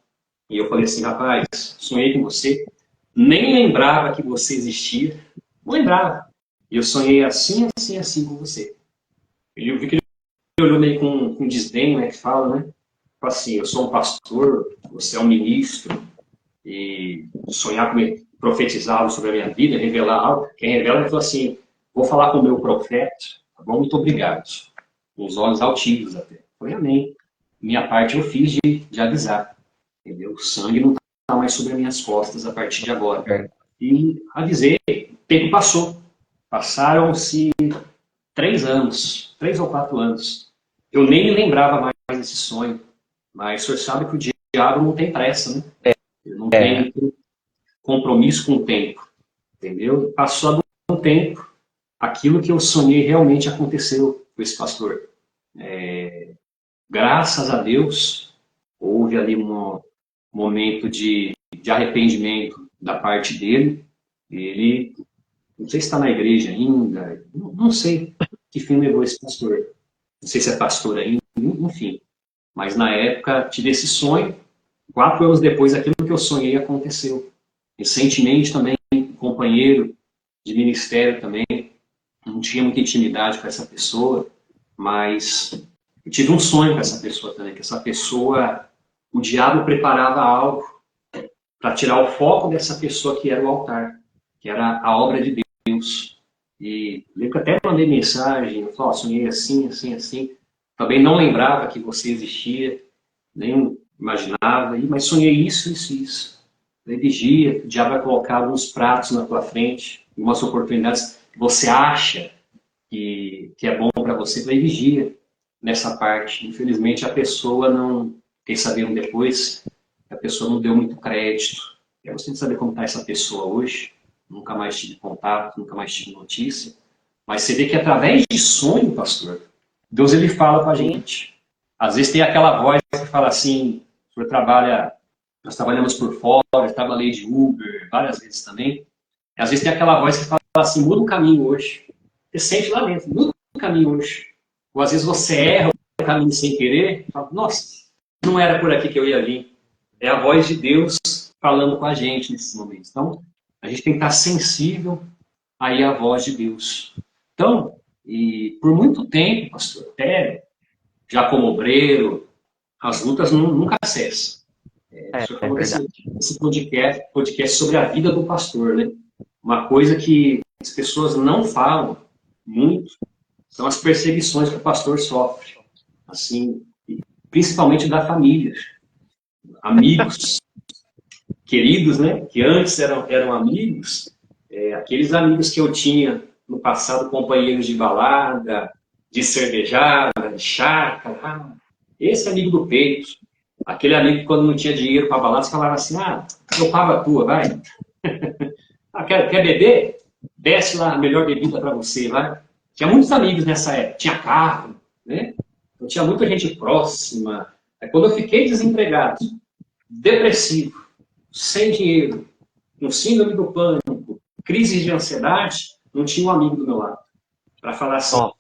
E eu falei assim, rapaz, sonhei com você, nem lembrava que você existia, não lembrava. E eu sonhei assim, assim, assim com você. Eu vi que ele olhou meio com desdém, né, que fala, né? Falei assim, eu sou um pastor, você é um ministro, e sonhar comigo, profetizar algo sobre a minha vida, revelar algo. Quem revela, ele falou assim, vou falar com o meu profeta, tá bom? Muito obrigado. Com os olhos altivos até. Foi amém. Minha parte eu fiz de avisar. Entendeu? O sangue não está mais sobre as minhas costas a partir de agora. é. E avisei, o tempo passou. Passaram-se 3 anos, 3 ou 4 anos. Eu nem me lembrava mais desse sonho. Mas o senhor sabe que o diabo não tem pressa, né? Ele não É. tem compromisso com o tempo. Entendeu? Passou um tempo, aquilo que eu sonhei realmente aconteceu com esse pastor. Graças a Deus, houve ali um momento de arrependimento da parte dele. Ele, não sei se está na igreja ainda, não sei que fim levou esse pastor. Não sei se é pastor ainda, enfim. Mas na época tive esse sonho. 4 anos depois, aquilo que eu sonhei aconteceu. Recentemente também, um companheiro de ministério também, não tinha muita intimidade com essa pessoa, mas eu tive um sonho com essa pessoa também, que essa pessoa, o diabo preparava algo para tirar o foco dessa pessoa que era o altar, que era a obra de Deus. E lembro que até mandei mensagem, eu falei, sonhei assim, assim, assim. Também não lembrava que você existia, nem imaginava, mas sonhei isso, isso, isso. Aí vigia, o diabo vai colocar alguns pratos na tua frente, algumas oportunidades que você acha que é bom para você, vai vigia nessa parte. Infelizmente, a pessoa não, quem saberam depois, a pessoa não deu muito crédito. Eu gostaria de saber como está essa pessoa hoje. Nunca mais tive contato, nunca mais tive notícia. Mas você vê que através de sonho, pastor, Deus ele fala com a gente. Às vezes tem aquela voz que fala assim, o senhor trabalha, nós trabalhamos por fora, eu trabalhei de Uber várias vezes também. Às vezes tem aquela voz que fala assim, muda o caminho hoje. Você sente lá dentro, muda o caminho hoje. Ou às vezes você erra o caminho sem querer, e fala, nossa, não era por aqui que eu ia vir. É a voz de Deus falando com a gente nesses momentos. Então, a gente tem que estar sensível aí à voz de Deus. Então, e por muito tempo, pastor, até já como obreiro, as lutas nunca cessam. O senhor falou esse podcast sobre a vida do pastor, né? Uma coisa que as pessoas não falam muito são as perseguições que o pastor sofre, assim, principalmente da família. Amigos queridos, né? Que antes eram amigos, aqueles amigos que eu tinha no passado, companheiros de balada, de cervejada, de chácara, esse amigo do peito, aquele amigo que quando não tinha dinheiro para balada, você falava assim, eu pago a tua, vai. Quer beber? Desce lá a melhor bebida para você, vai. Tinha muitos amigos nessa época, tinha carro, né? Então, tinha muita gente próxima. Quando eu fiquei desempregado, depressivo, sem dinheiro, com síndrome do pânico, crise de ansiedade, não tinha um amigo do meu lado. Para falar assim,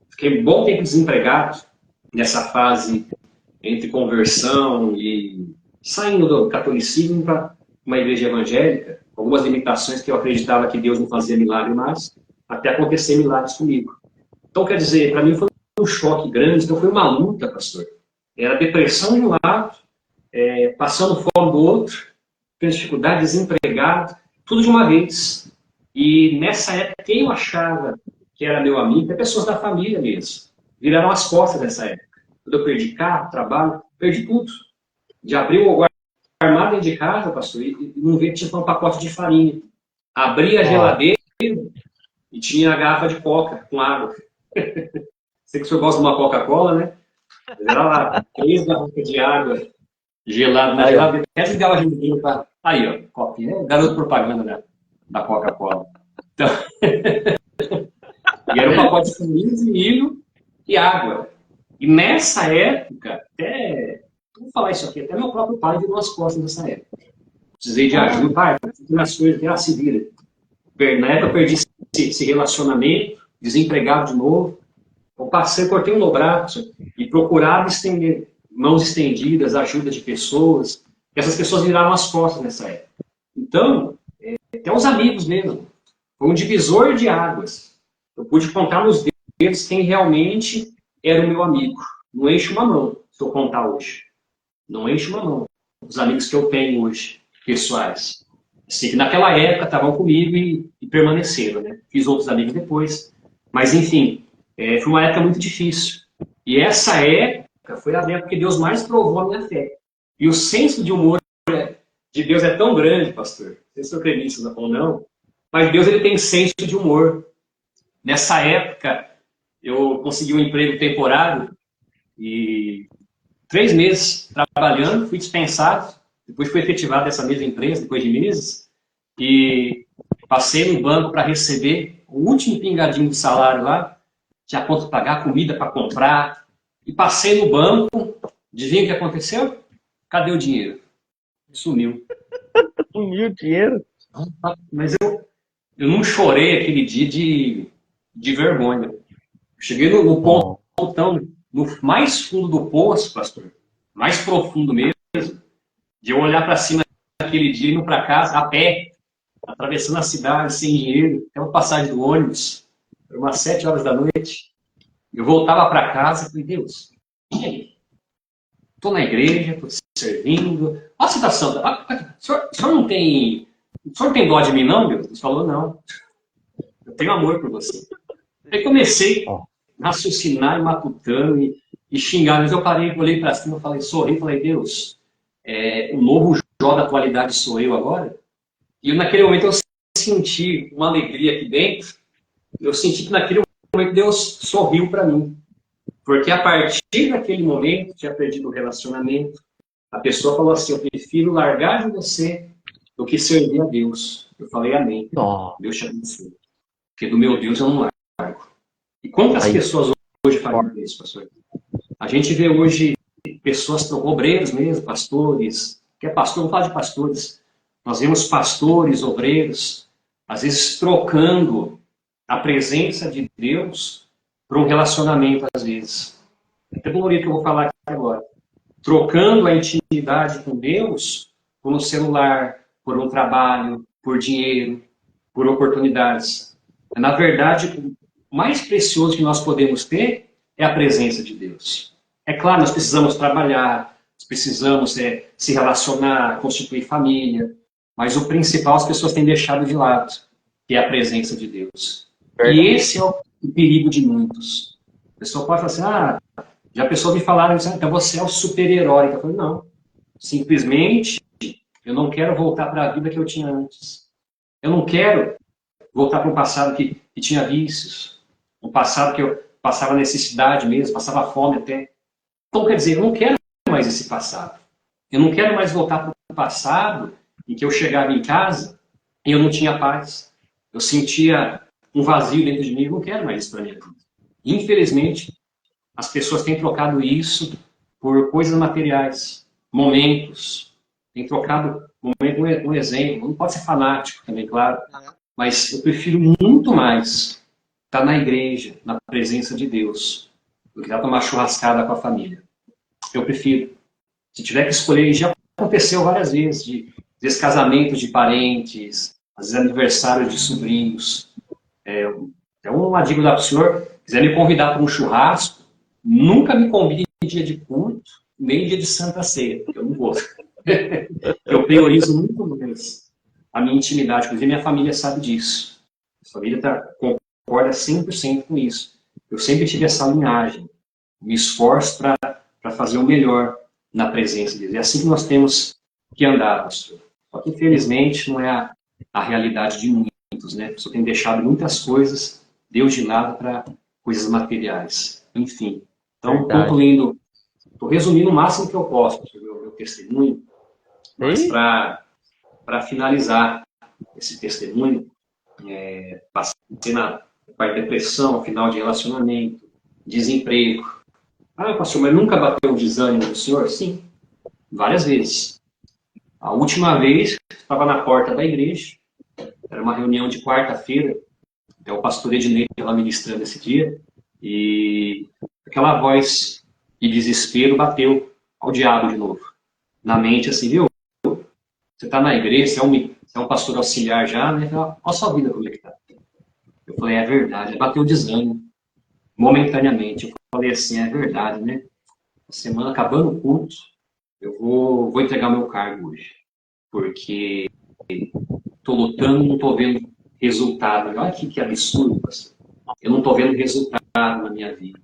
fiquei um bom tempo desempregado, nessa fase entre conversão e saindo do catolicismo para uma igreja evangélica, algumas limitações que eu acreditava que Deus não fazia milagre mais, até acontecer milagres comigo. Então, quer dizer, para mim foi um choque grande, então foi uma luta, pastor. Era depressão de um lado, passando fome do outro, tendo dificuldade, desempregado, tudo de uma vez. E nessa época, quem eu achava que era meu amigo, pessoas da família mesmo, viraram as costas nessa época. Quando eu perdi carro, trabalho, perdi tudo. De abrir o armário dentro de casa, pastor, e não ver que tinha um pacote de farinha. Abri a geladeira e tinha a garrafa de coca com água. Sei que o senhor gosta de uma Coca-Cola, né? Era lá, 3 garrafas de água gelada na geladeira. Até desligar a geladeira para... Aí, ó, copinha. Garoto propaganda da Coca-Cola. Então... e era um pacote de farinha, milho e água. E nessa época, vou falar isso aqui, até meu próprio pai virou as costas nessa época. Precisei de ajuda, pai, nas coisas, ela se vira. Na época eu perdi esse relacionamento, desempregado de novo. Eu cortei um no braço e procurava estender, mãos estendidas, ajuda de pessoas. E essas pessoas viraram as costas nessa época. Então, até os amigos mesmo. Foi um divisor de águas. Eu pude contar nos dedos quem realmente era o meu amigo. Não enche uma mão, se eu contar hoje. Não enche uma mão. Os amigos que eu tenho hoje, pessoais. Assim, que naquela época estavam comigo e permaneceram, né? Fiz outros amigos depois. Mas, enfim, foi uma época muito difícil. E essa época foi a época que Deus mais provou a minha fé. E o senso de humor de Deus é tão grande, pastor. Não sei se eu acredito nisso ou não. Mas Deus ele tem senso de humor. Nessa época, eu consegui um emprego temporário e 3 meses trabalhando, fui dispensado. Depois fui efetivado dessa mesma empresa, depois de meses. E passei no banco para receber o último pingadinho de salário lá. Tinha conta para pagar, comida para comprar. E passei no banco. Adivinha o que aconteceu? Cadê o dinheiro? Sumiu. Sumiu o dinheiro? Mas eu não chorei aquele dia de vergonha. Cheguei no pontão, no mais fundo do poço, pastor. Mais profundo mesmo. De eu olhar para cima naquele dia, indo para casa, a pé, atravessando a cidade, sem dinheiro, até uma passagem do ônibus, era umas 7 horas da noite. Eu voltava para casa e falei, Deus, e aí? Estou na igreja, estou servindo. Olha a situação. O senhor não tem dó de mim, não, Deus? Ele falou, não. Eu tenho amor por você. Aí comecei a raciocinar e matutando e xingar, mas eu parei, olhei para cima, sorri, falei, Deus, o novo Jó da atualidade sou eu agora. E naquele momento eu senti uma alegria aqui dentro. Eu senti que naquele momento Deus sorriu para mim. Porque a partir daquele momento, tinha perdido o relacionamento, A pessoa falou assim, eu prefiro largar de você do que servir a Deus. Eu falei, amém. Ó, Deus te abençoe. Porque do meu Deus eu não largo. E quantas aí, pessoas hoje fariam isso, pastor? A gente vê hoje pessoas, obreiros mesmo, pastores, que é pastor, não fala de pastores. Nós vemos pastores, obreiros, às vezes trocando a presença de Deus por um relacionamento, às vezes. É dolorido que eu vou falar aqui agora. Trocando a intimidade com Deus por um celular, por um trabalho, por dinheiro, por oportunidades. Na verdade, o mais precioso que nós podemos ter é a presença de Deus. É claro, nós precisamos trabalhar, nós precisamos se relacionar, constituir família, mas o principal as pessoas têm deixado de lado, que é a presença de Deus. E verdade. esse é o perigo de muitos. A pessoa pode falar assim, já a pessoa me falaram, então você é o super-herói. Eu falei, não, simplesmente eu não quero voltar para a vida que eu tinha antes. Eu não quero voltar para um passado que tinha vícios, um passado que eu passava necessidade mesmo, passava fome até. Então, quer dizer, eu não quero mais esse passado. Eu não quero mais voltar para o passado em que eu chegava em casa e eu não tinha paz. Eu sentia um vazio dentro de mim. Eu não quero mais isso para minha vida. Infelizmente, as pessoas têm trocado isso por coisas materiais, momentos. Têm trocado um exemplo. Não pode ser fanático também, claro. Mas eu prefiro muito mais estar na igreja, na presença de Deus, do que estar tomar churrascada com a família. Eu prefiro. Se tiver que escolher, já aconteceu várias vezes, de casamentos de parentes, às vezes aniversários de sobrinhos. É uma dica para o senhor, quiser me convidar para um churrasco, nunca me convide em dia de culto, nem em dia de Santa Ceia, porque eu não vou. Eu priorizo muito mais a minha intimidade, inclusive minha família sabe disso. A família concorda 100% com isso. Eu sempre tive essa linhagem, me esforço para fazer o melhor na presença de Deus. É assim que nós temos que andar, pastor. Só que, infelizmente, não é a realidade de muitos, né? A pessoa tem deixado muitas coisas, Deus de lado, para coisas materiais. Enfim. Então, Verdade. concluindo, estou resumindo o máximo que eu posso, meu testemunho, mas E, para finalizar esse testemunho, passei na parte de depressão, final de relacionamento, desemprego. Pastor, mas nunca bateu o desânimo do senhor? Sim, várias vezes. A última vez, estava na porta da igreja, era uma reunião de quarta-feira, até o pastor Ednei estava ministrando esse dia, e aquela voz de desespero bateu ao diabo de novo. Na mente, assim, viu? Você está na igreja, você é um pastor auxiliar já, né? Olha a sua vida como é que está. Eu falei, é verdade, bateu o desânimo, momentaneamente. Eu falei assim, é verdade, né? A semana acabando o culto, eu vou entregar meu cargo hoje. Porque estou lutando e não estou vendo resultado. Olha que absurdo, pastor. Eu não estou vendo resultado na minha vida.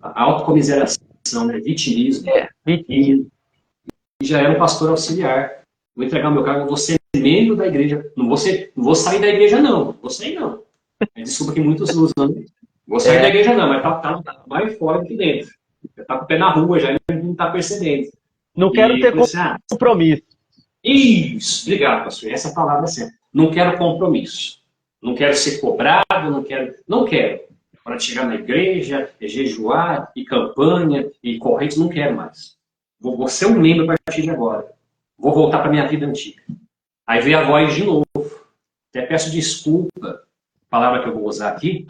A autocomiseração, né? Vitimismo. vítima. E já era um pastor auxiliar. Vou entregar meu cargo, vou ser membro da igreja. Não vou sair da igreja, não. Vou sair, não. Desculpa que muitos usam. Né? Vou sair da igreja, não, mas tá mais fora do que dentro. Já tá com o pé na rua, já não está percebendo. Não quero E ter falei assim, compromisso. isso, obrigado, pastor. Essa palavra é certa. Não quero compromisso. Não quero ser cobrado, não quero. Para chegar na igreja, jejuar, e campanha, e corrente, não quero mais. Vou ser um membro a partir de agora. Vou voltar para minha vida antiga. Aí veio a voz de novo. Até peço desculpa, a palavra que eu vou usar aqui.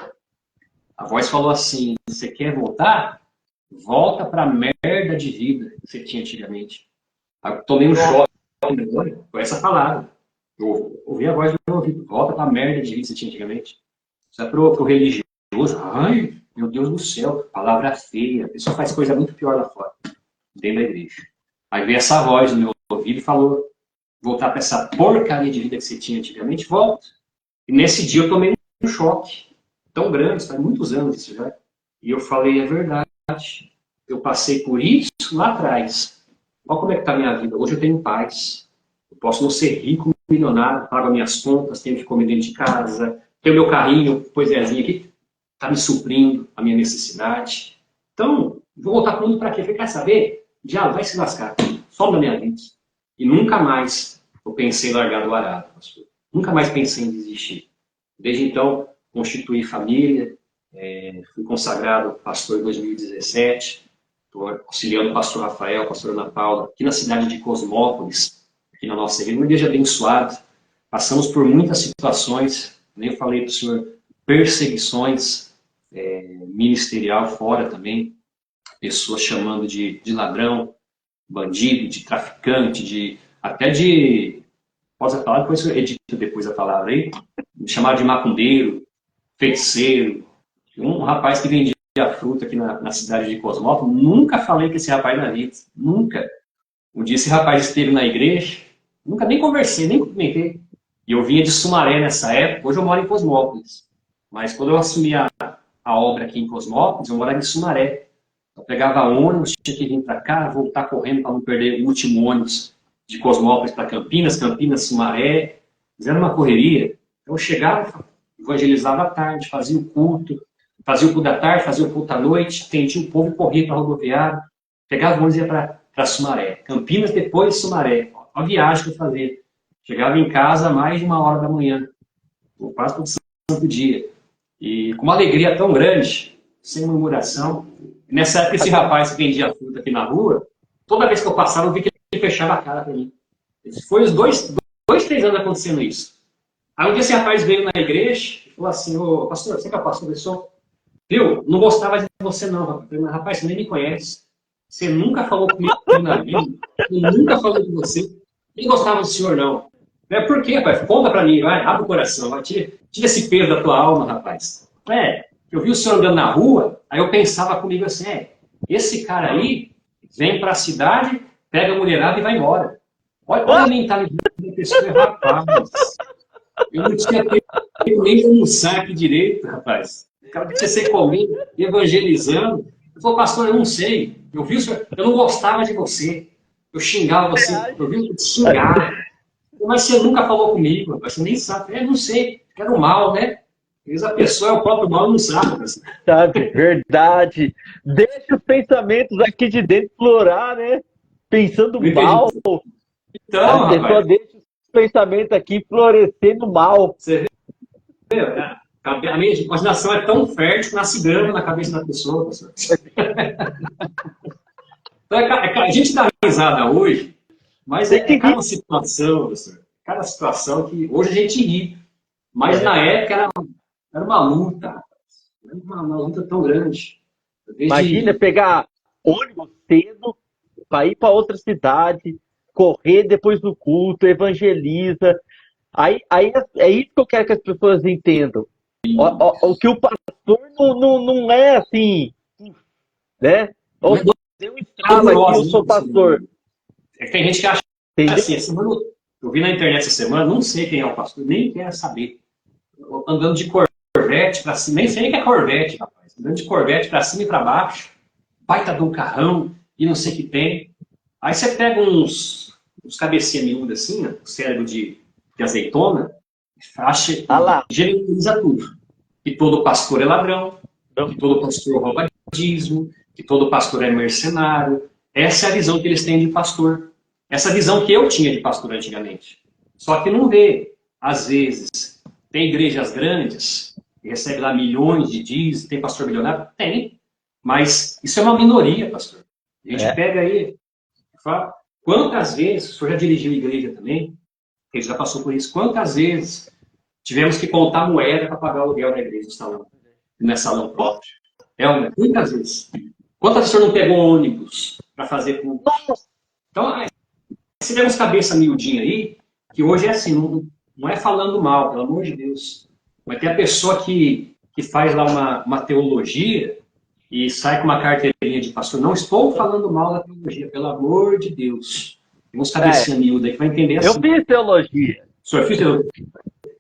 A voz falou assim, você quer voltar? Volta para a merda de vida que você tinha antigamente. Aí eu tomei um choque com essa palavra. Eu ouvi a voz do meu ouvido. Volta para a merda de vida que você tinha antigamente. Isso é pro religioso. Ai, meu Deus do céu, palavra feia. A pessoa faz coisa muito pior lá fora, dentro da igreja. Aí veio essa voz no meu ouvido e falou, voltar para essa porcaria de vida que você tinha antigamente, volta. E nesse dia eu tomei um choque tão grande, faz muitos anos isso já. E eu falei, é verdade. Eu passei por isso lá atrás. Olha como é que está a minha vida. Hoje eu tenho paz. Eu posso não ser rico, milionário, pago as minhas contas, tenho que comer dentro de casa, tenho meu carrinho, poisiezinho aqui, está me suprindo a minha necessidade. Então, vou voltar para o mundo para quê? Quer saber? Diabo, vai se lascar. Some da minha vida. E nunca mais eu pensei em largar do arado, pastor. Nunca mais pensei em desistir. Desde então, constituí família, fui consagrado pastor em 2017, estou auxiliando o pastor Rafael, a pastora Ana Paula, aqui na cidade de Cosmópolis, aqui na nossa igreja, uma igreja abençoada. Passamos por muitas situações, nem eu falei para o senhor, perseguições ministerial fora também, pessoas chamando de ladrão, bandido, de traficante, até de... Posso falar, depois eu edito depois a palavra aí, me chamaram de macumbeiro, feiticeiro. Um rapaz que vendia fruta aqui na cidade de Cosmópolis, nunca falei com esse rapaz na vida, nunca. Um dia esse rapaz esteve na igreja, nunca nem conversei, nem cumprimentei. E eu vinha de Sumaré nessa época, hoje eu moro em Cosmópolis. Mas quando eu assumi a obra aqui em Cosmópolis, eu morava em Sumaré. Eu pegava ônibus, tinha que vir para cá, voltar correndo para não perder o último ônibus de Cosmópolis para Campinas, Campinas, Sumaré. Fizeram uma correria. Eu chegava, evangelizava à tarde, fazia o culto da tarde, fazia o culto à noite, atendia o povo e corria para a rodoviária. Pegava o ônibus e ia para Sumaré. Campinas, depois Sumaré. A viagem que eu fazia. Chegava em casa a mais de 1h da manhã. Quase todo santo dia. E com uma alegria tão grande, sem murmuração. Nessa época, esse rapaz que vendia fruta aqui na rua, toda vez que eu passava, eu vi que ele fechava a cara para mim. Foi os dois, 3 anos acontecendo isso. Aí um dia esse rapaz veio na igreja e falou assim, ô pastor, você que é pastor? Eu sou. Viu, não gostava de você não, rapaz. Eu falei, rapaz, você nem me conhece. Você nunca falou comigo na vida. Eu nunca falei com você. Nem gostava do senhor, não. Por quê, rapaz? Conta pra mim, vai, abre o coração, vai, tira esse peso da tua alma, rapaz. Eu vi o senhor andando na rua, aí eu pensava comigo assim, esse cara aí vem pra cidade, pega a mulherada e vai embora. Olha a mentalidade da pessoa, rapaz. Eu não tinha tempo nem de almoçar aqui direito, rapaz. O cara tinha ser comendo, evangelizando. Eu falei, pastor, eu não sei. Eu vi o senhor, eu não gostava de você. Eu xingava você, eu vi o xingar. Mas você nunca falou comigo, você nem sabe. Não sei, era o mal, né? Às vezes a pessoa é o próprio mal, não sabe. Sabe, verdade. Deixa os pensamentos aqui de dentro florar, né? Pensando mal. Então, a pessoa deixa os pensamentos aqui florescer no mal. Você vê? A minha imaginação é tão fértil que nasce grama na cabeça da pessoa. Então, a gente dá risada hoje, mas cada situação, professor. Cada situação que hoje a gente ri. Mas na época era uma luta. Era uma luta tão grande. Imagina pegar ônibus cedo para ir para outra cidade, correr depois do culto, evangeliza. Aí é isso que eu quero que as pessoas entendam. O que o pastor não é assim, né? Ou deu um estralo aqui, eu sou pastor. É que tem gente que acha assim, eu vi na internet essa semana, não sei quem é o pastor, nem quero saber. Andando de Corvette para cima, nem sei que é Corvette, rapaz. Andando de Corvette para cima e para baixo, baita de um carrão e não sei o que tem. Aí você pega uns cabecinha miúda assim, né, cérebro de azeitona, acha que generaliza tudo. Que todo pastor é ladrão, que todo pastor rouba dízimo, que todo pastor é mercenário. Essa é a visão que eles têm de pastor. Essa visão que eu tinha de pastor antigamente. Só que não vê. Às vezes, tem igrejas grandes, que recebe lá milhões de dízimos, tem pastor milionário? Tem. Mas isso é uma minoria, pastor. A gente pega aí e fala, quantas vezes, o senhor já dirigiu igreja também, ele já passou por isso, quantas vezes tivemos que contar moeda para pagar o aluguel da igreja, do salão, não é salão próprio. Muitas vezes. Quantas vezes o senhor não pegou ônibus para fazer culto? Então, se vemos cabeça miudinha aí, que hoje é assim, não é falando mal, pelo amor de Deus. Mas tem a pessoa que faz lá uma teologia e sai com uma carteirinha de pastor. Não estou falando mal da teologia, pelo amor de Deus. Tem uns cabecinha miúda aí que vai entender assim. Eu fiz teologia. O senhor fez teologia?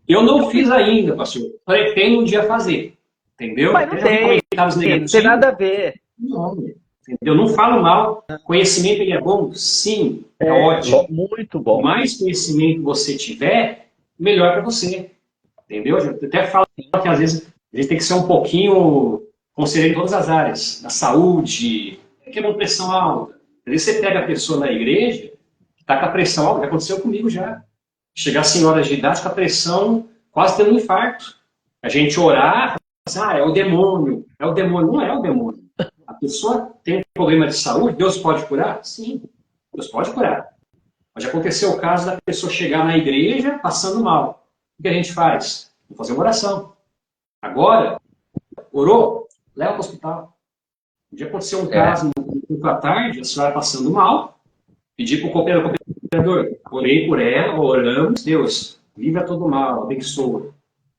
Eu não fiz ainda, pastor. Pretendo um dia fazer. Entendeu? Mas não tem nada a ver. Não, entendeu? Não falo mal. Conhecimento ele é bom? Sim, é ótimo. Muito bom. Quanto mais conhecimento você tiver, melhor para você. Entendeu? Eu até falo que às vezes a gente tem que ser um pouquinho conselheiro em todas as áreas. Na saúde, quebrando pressão alta, Às vezes você pega a pessoa na igreja, que está com a pressão alta, que aconteceu comigo já. Chegar a senhoras de idade com a pressão quase tendo um infarto. A gente orar, é o demônio, é o demônio. Não é o demônio. A pessoa tem um problema de saúde, Deus pode curar? Sim, Deus pode curar. Mas já aconteceu o caso da pessoa chegar na igreja passando mal. O que a gente faz? Vamos fazer uma oração. Agora, orou, leva para o hospital. Já aconteceu um caso no culto à tarde, a senhora passando mal, pedi para o cooperador, orei por ela, oramos, Deus, livra todo mal, abençoa.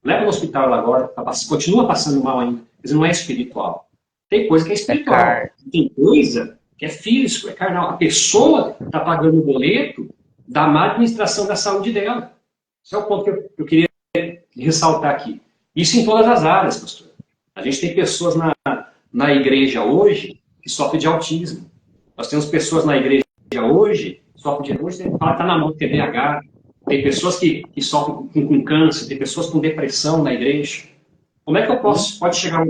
Leva no hospital ela agora, continua passando mal ainda, mas não é espiritual. Tem coisa que é espiritual, tem coisa que é físico, é carnal. A pessoa está pagando o boleto da má administração da saúde dela. Esse é o ponto que eu queria ressaltar aqui. Isso em todas as áreas, pastor. A gente tem pessoas na igreja hoje que sofrem de autismo. Nós temos pessoas na igreja hoje que sofrem de... Hoje está na mão do TDAH. Tem pessoas que sofrem com câncer, tem pessoas com depressão na igreja. Como é que pode chegar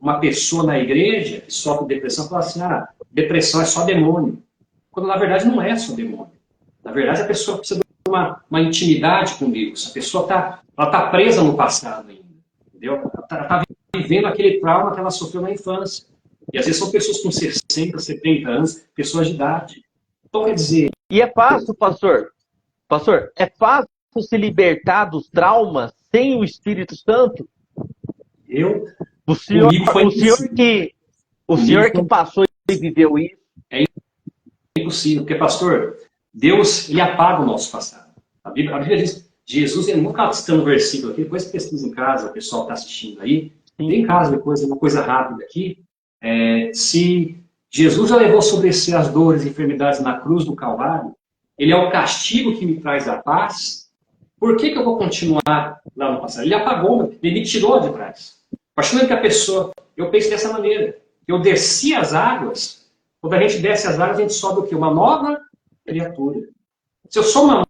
uma pessoa na igreja que sofre de depressão e falar assim, depressão é só demônio. Quando na verdade não é só demônio. Na verdade a pessoa precisa de uma intimidade com Deus. A pessoa tá presa no passado ainda. Entendeu? Ela está vivendo aquele trauma que ela sofreu na infância. E às vezes são pessoas com 60, 70 anos, pessoas de idade. Então quer dizer... E é fácil, pastor? Pastor, é fácil se libertar dos traumas sem o Espírito Santo? O senhor que passou e viveu isso? É impossível, porque, pastor, Deus, ele apaga o nosso passado. A Bíblia diz, Jesus, eu nunca citando um versículo aqui, depois pesquisa em casa, o pessoal que está assistindo aí, tem em casa depois, uma coisa rápida aqui, se Jesus já levou sobre si as dores e enfermidades na cruz do Calvário, ele é o castigo que me traz a paz, por que eu vou continuar lá no passado? Ele apagou, ele me tirou de trás. A partir do momento que a pessoa, eu penso dessa maneira, eu desci as águas, quando a gente desce as águas, a gente sobe o quê? Uma nova criatura. Se eu sou uma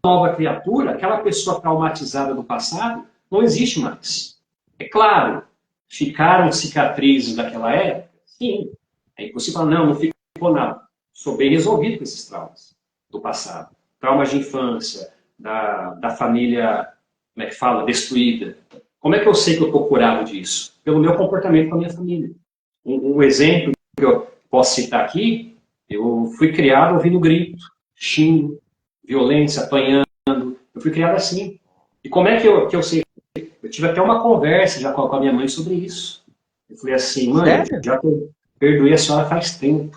nova criatura, aquela pessoa traumatizada do passado não existe mais. É claro, ficaram cicatrizes daquela época? Sim. É impossível falar, não ficou nada. Sou bem resolvido com esses traumas do passado. Traumas de infância, da família, como é que fala, destruída. Como é que eu sei que eu estou curado disso? Pelo meu comportamento com a minha família. Um exemplo que eu posso citar aqui, eu fui criado ouvindo grito, xingo, violência, apanhando. Eu fui criado assim. E como é que eu sei? Eu tive até uma conversa já com a minha mãe sobre isso. Eu falei assim, mãe, já perdoei a senhora faz tempo.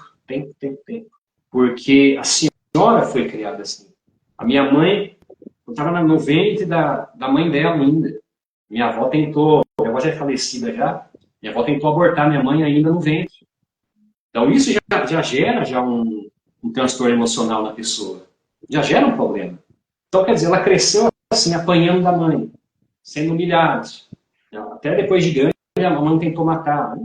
Porque a senhora foi criada assim. A minha mãe, eu estava no ventre da mãe dela ainda. Minha avó tentou, minha avó já é falecida já, minha avó tentou abortar minha mãe ainda no ventre. Então isso já gera um transtorno emocional na pessoa. Já gera um problema. Então quer dizer, ela cresceu assim, apanhando da mãe, sendo humilhada. Até depois de grande, a mãe tentou matar.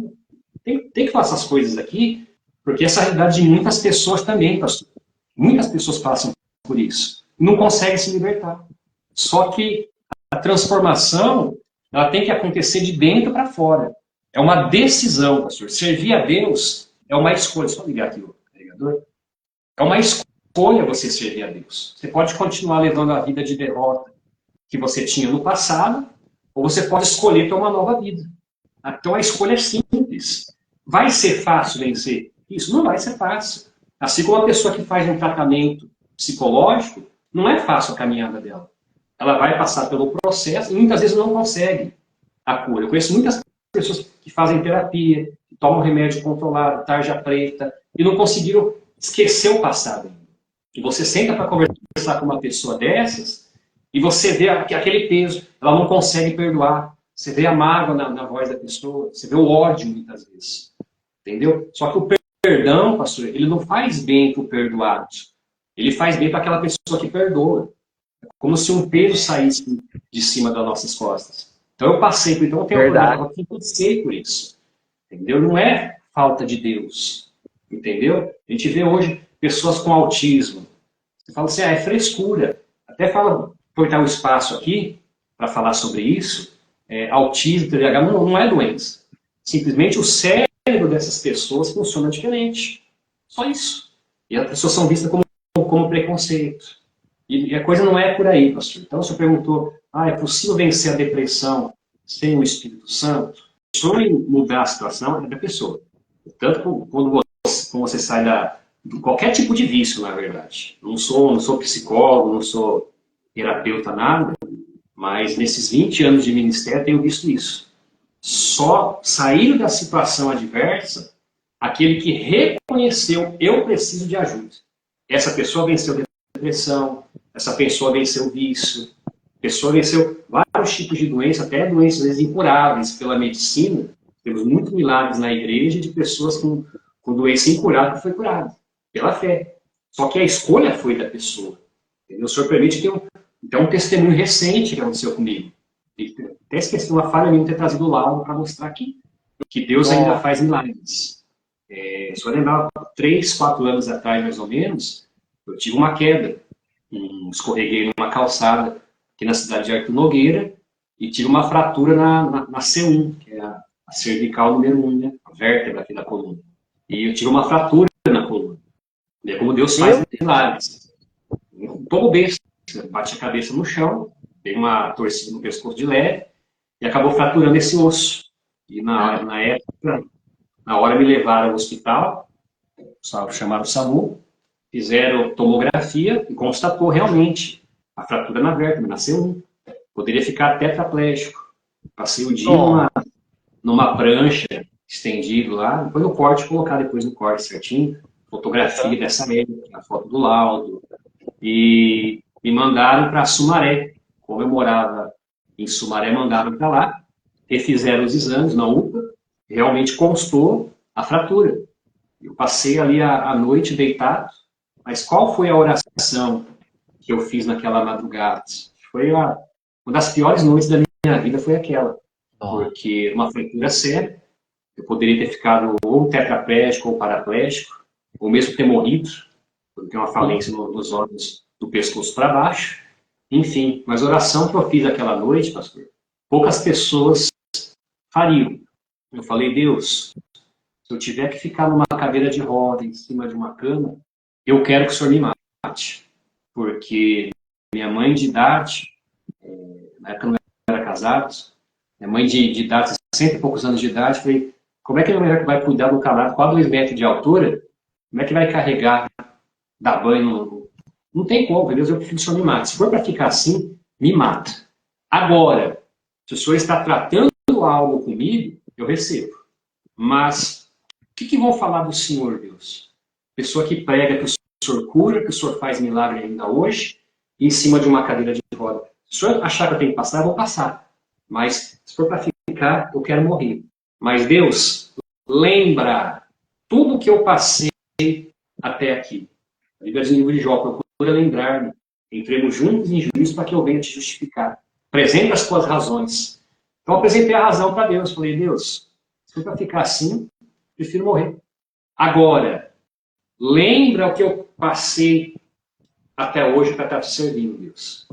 Tem que falar essas coisas aqui, porque essa é a realidade de muitas pessoas também, pastor. Muitas pessoas passam por isso. Não conseguem se libertar. Só que a transformação, ela tem que acontecer de dentro para fora. É uma decisão, pastor. Servir a Deus é uma escolha. Só ligar aqui o carregador. É uma escolha você servir a Deus. Você pode continuar levando a vida de derrota que você tinha no passado, ou você pode escolher ter uma nova vida. Então a escolha é simples. Vai ser fácil vencer? Isso não vai ser fácil. Assim como a pessoa que faz um tratamento psicológico, não é fácil a caminhada dela. Ela vai passar pelo processo e muitas vezes não consegue a cura. Eu conheço muitas pessoas que fazem terapia, que tomam remédio controlado, tarja preta, e não conseguiram esquecer o passado. E você senta para conversar com uma pessoa dessas, e você vê aquele peso, ela não consegue perdoar. Você vê a mágoa na voz da pessoa, você vê o ódio muitas vezes. Entendeu? Só que o perdão, pastor, ele não faz bem para o perdoado. Ele faz bem para aquela pessoa que perdoa. É como se um peso saísse de cima das nossas costas. Então eu passei por então eu tenho um problema, eu passei por isso. Entendeu? Não é falta de Deus. Entendeu? A gente vê hoje pessoas com autismo. Você fala assim, é frescura. Até fala, aproveitar o espaço aqui para falar sobre isso. Autismo, TDAH não é doença. Simplesmente o cérebro dessas pessoas funciona diferente. Só isso. E as pessoas são vistas como preconceito. E a coisa não é por aí, pastor. Então, o senhor perguntou, é possível vencer a depressão sem o Espírito Santo? O senhor mudar a situação é da pessoa. Tanto quando você sai de qualquer tipo de vício, na verdade. Não sou psicólogo, não sou terapeuta, nada, mas nesses 20 anos de ministério tenho visto isso. Só sair da situação adversa aquele que reconheceu, eu preciso de ajuda. Essa pessoa venceu a depressão, essa pessoa venceu o vício, a pessoa venceu vários tipos de doenças, até doenças às vezes incuráveis pela medicina. Temos muitos milagres na igreja de pessoas com doença incurável que foi curada, pela fé. Só que a escolha foi da pessoa. Entendeu? O senhor permite ter um testemunho recente que aconteceu comigo. E até esqueci uma falha minha de ter trazido o laudo para mostrar aqui que Deus ainda faz milagres. Se eu lembrar, 3, 4 anos atrás, mais ou menos, eu tive uma queda. Escorreguei numa calçada aqui na cidade de Artur Nogueira e tive uma fratura na C1, que é a cervical número 1, né? A vértebra aqui da coluna. E eu tive uma fratura na coluna. E é como Deus faz milagres. Todo besta, bate a cabeça no chão, dei uma torcida no pescoço de leve e acabou fraturando esse osso. E na época, na hora me levaram ao hospital, chamaram o SAMU, fizeram tomografia e constatou realmente a fratura na vértebra, na C1. Poderia ficar tetraplégico. Passei o dia numa prancha, estendido lá, depois no corte, colocar depois no corte certinho, fotografia dessa época, a foto do laudo, e me mandaram para Sumaré. Como eu morava em Sumaré, mandaram para lá, refizeram os exames na UPA, realmente constou a fratura. Eu passei ali a noite deitado, mas qual foi a oração que eu fiz naquela madrugada? Foi uma das piores noites da minha vida, foi aquela. Porque uma fratura séria, eu poderia ter ficado ou tetraplégico ou paraplégico, ou mesmo ter morrido, porque uma falência nos órgãos do pescoço para baixo. Enfim, mas a oração que eu fiz aquela noite, pastor, poucas pessoas fariam. Eu falei, Deus, se eu tiver que ficar numa cadeira de roda, em cima de uma cama, eu quero que o Senhor me mate. Porque minha mãe de idade, na época eu não era casado, minha mãe de idade, 60 e poucos anos de idade, falei, como é que a mulher vai cuidar do calado, quase 2 metros de altura, como é que vai carregar, dar banho? Não tem como, Deus, eu prefiro que o Senhor me mate. Se for para ficar assim, me mata. Agora, se o Senhor está tratando algo comigo, eu recebo. Mas, o que vão falar do Senhor, Deus? Pessoa que prega que o Senhor cura, que o Senhor faz milagre ainda hoje, em cima de uma cadeira de roda. Se o Senhor achar que eu tenho que passar, eu vou passar. Mas, se for para ficar, eu quero morrer. Mas, Deus, lembra tudo que eu passei até aqui. A Bíblia diz no livro de Jó, procura lembrar-me. Entremos juntos em juízo para que eu venha te justificar. Apresenta as tuas razões. Então, eu apresentei a razão para Deus. Falei, Deus, se for para ficar assim, prefiro morrer. Agora, lembra o que eu passei até hoje para estar te servindo, Deus.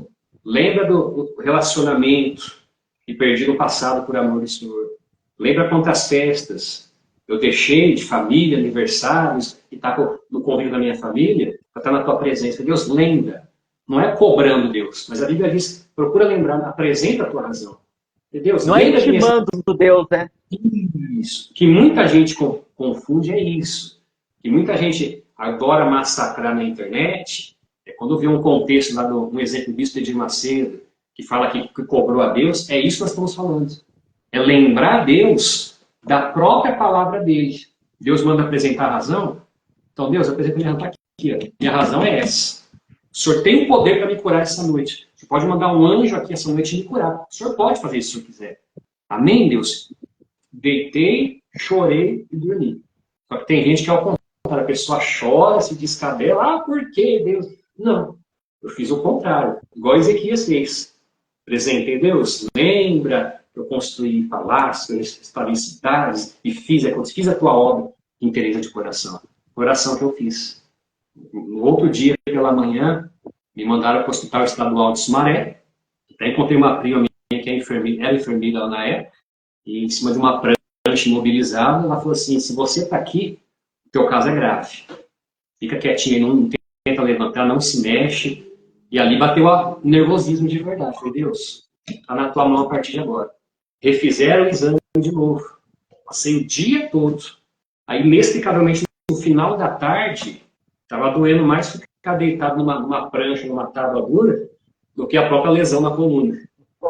Lembra do relacionamento que perdi no passado por amor do Senhor. Lembra quantas festas eu deixei de família, aniversários, e estar no convívio da minha família, para estar na tua presença. Deus, lembra. Não é cobrando Deus, mas a Bíblia diz, procura lembrar, apresenta a tua razão. E Deus, não é intimando Deus, né? Isso. Que muita gente confunde é isso. Que muita gente adora massacrar na internet. Quando vê um contexto lá, um exemplo do bispo Edir Macedo, que fala que cobrou a Deus, é isso que nós estamos falando. É lembrar Deus da própria palavra dele. Deus manda apresentar a razão. Então, Deus, apresenta minha razão aqui. Ó. Minha razão é essa. O Senhor tem o poder para me curar essa noite. Você pode mandar um anjo aqui essa noite e me curar. O Senhor pode fazer isso se o Senhor quiser. Amém, Deus? Deitei, chorei e dormi. Só que tem gente que ao contrário, a pessoa chora, se descabela, por que Deus? Não, eu fiz o contrário, igual Ezequias fez. Apresentei, Deus, lembra que eu construí palácios, instalei cidades e fiz a tua obra em inteireza de coração. Oração que eu fiz. No outro dia, pela manhã, me mandaram para o Hospital Estadual de Sumaré. Até encontrei uma prima minha que era enfermeira lá na época, e em cima de uma prancha imobilizada, ela falou assim, se você está aqui, o teu caso é grave. fica quietinho, não tenta levantar, não se mexe. E ali bateu o nervosismo de verdade. Falei, Deus, está na tua mão a partir de agora. Refizeram o exame de novo. Passei o dia todo. Aí, inexplicavelmente, no final da tarde, estava doendo mais ficar deitado numa prancha, numa tábua dura, do que a própria lesão na coluna.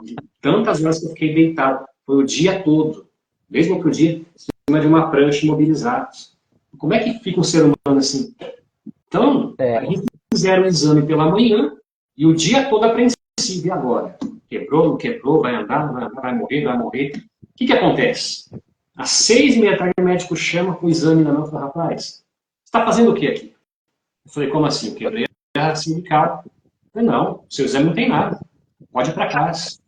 De tantas horas que eu fiquei deitado. Foi o dia todo. Mesmo outro dia, em cima de uma prancha, imobilizados. Como é que fica um ser humano assim? Então, aí fizeram o exame pela manhã e o dia todo apreensivo. E agora? Quebrou, não quebrou, vai andar, vai morrer, vai morrer. O que acontece? Às 6h30 da tarde, o médico chama com o exame na mão e fala, rapaz, você está fazendo o que aqui? Eu falei, como assim? Eu quebrei a cervical. Eu falei, não, seu exame não tem nada. Pode ir para casa.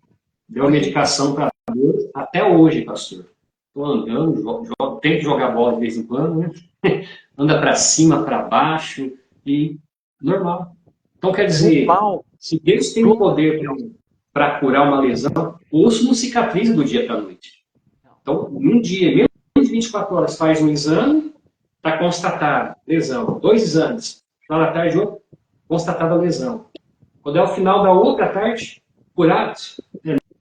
Deu a medicação para dor até hoje, pastor. Estou andando, tenho que jogar bola de vez em quando, né? Anda para cima, para baixo e normal. Então, quer dizer, se Deus tem o poder para curar uma lesão, o osso não cicatriza do dia para a noite. Então, num dia, menos de 24 horas, faz um exame, está constatada lesão. 2 exames, final da tarde, outro, constatada a lesão. Quando é o final da outra tarde, curado,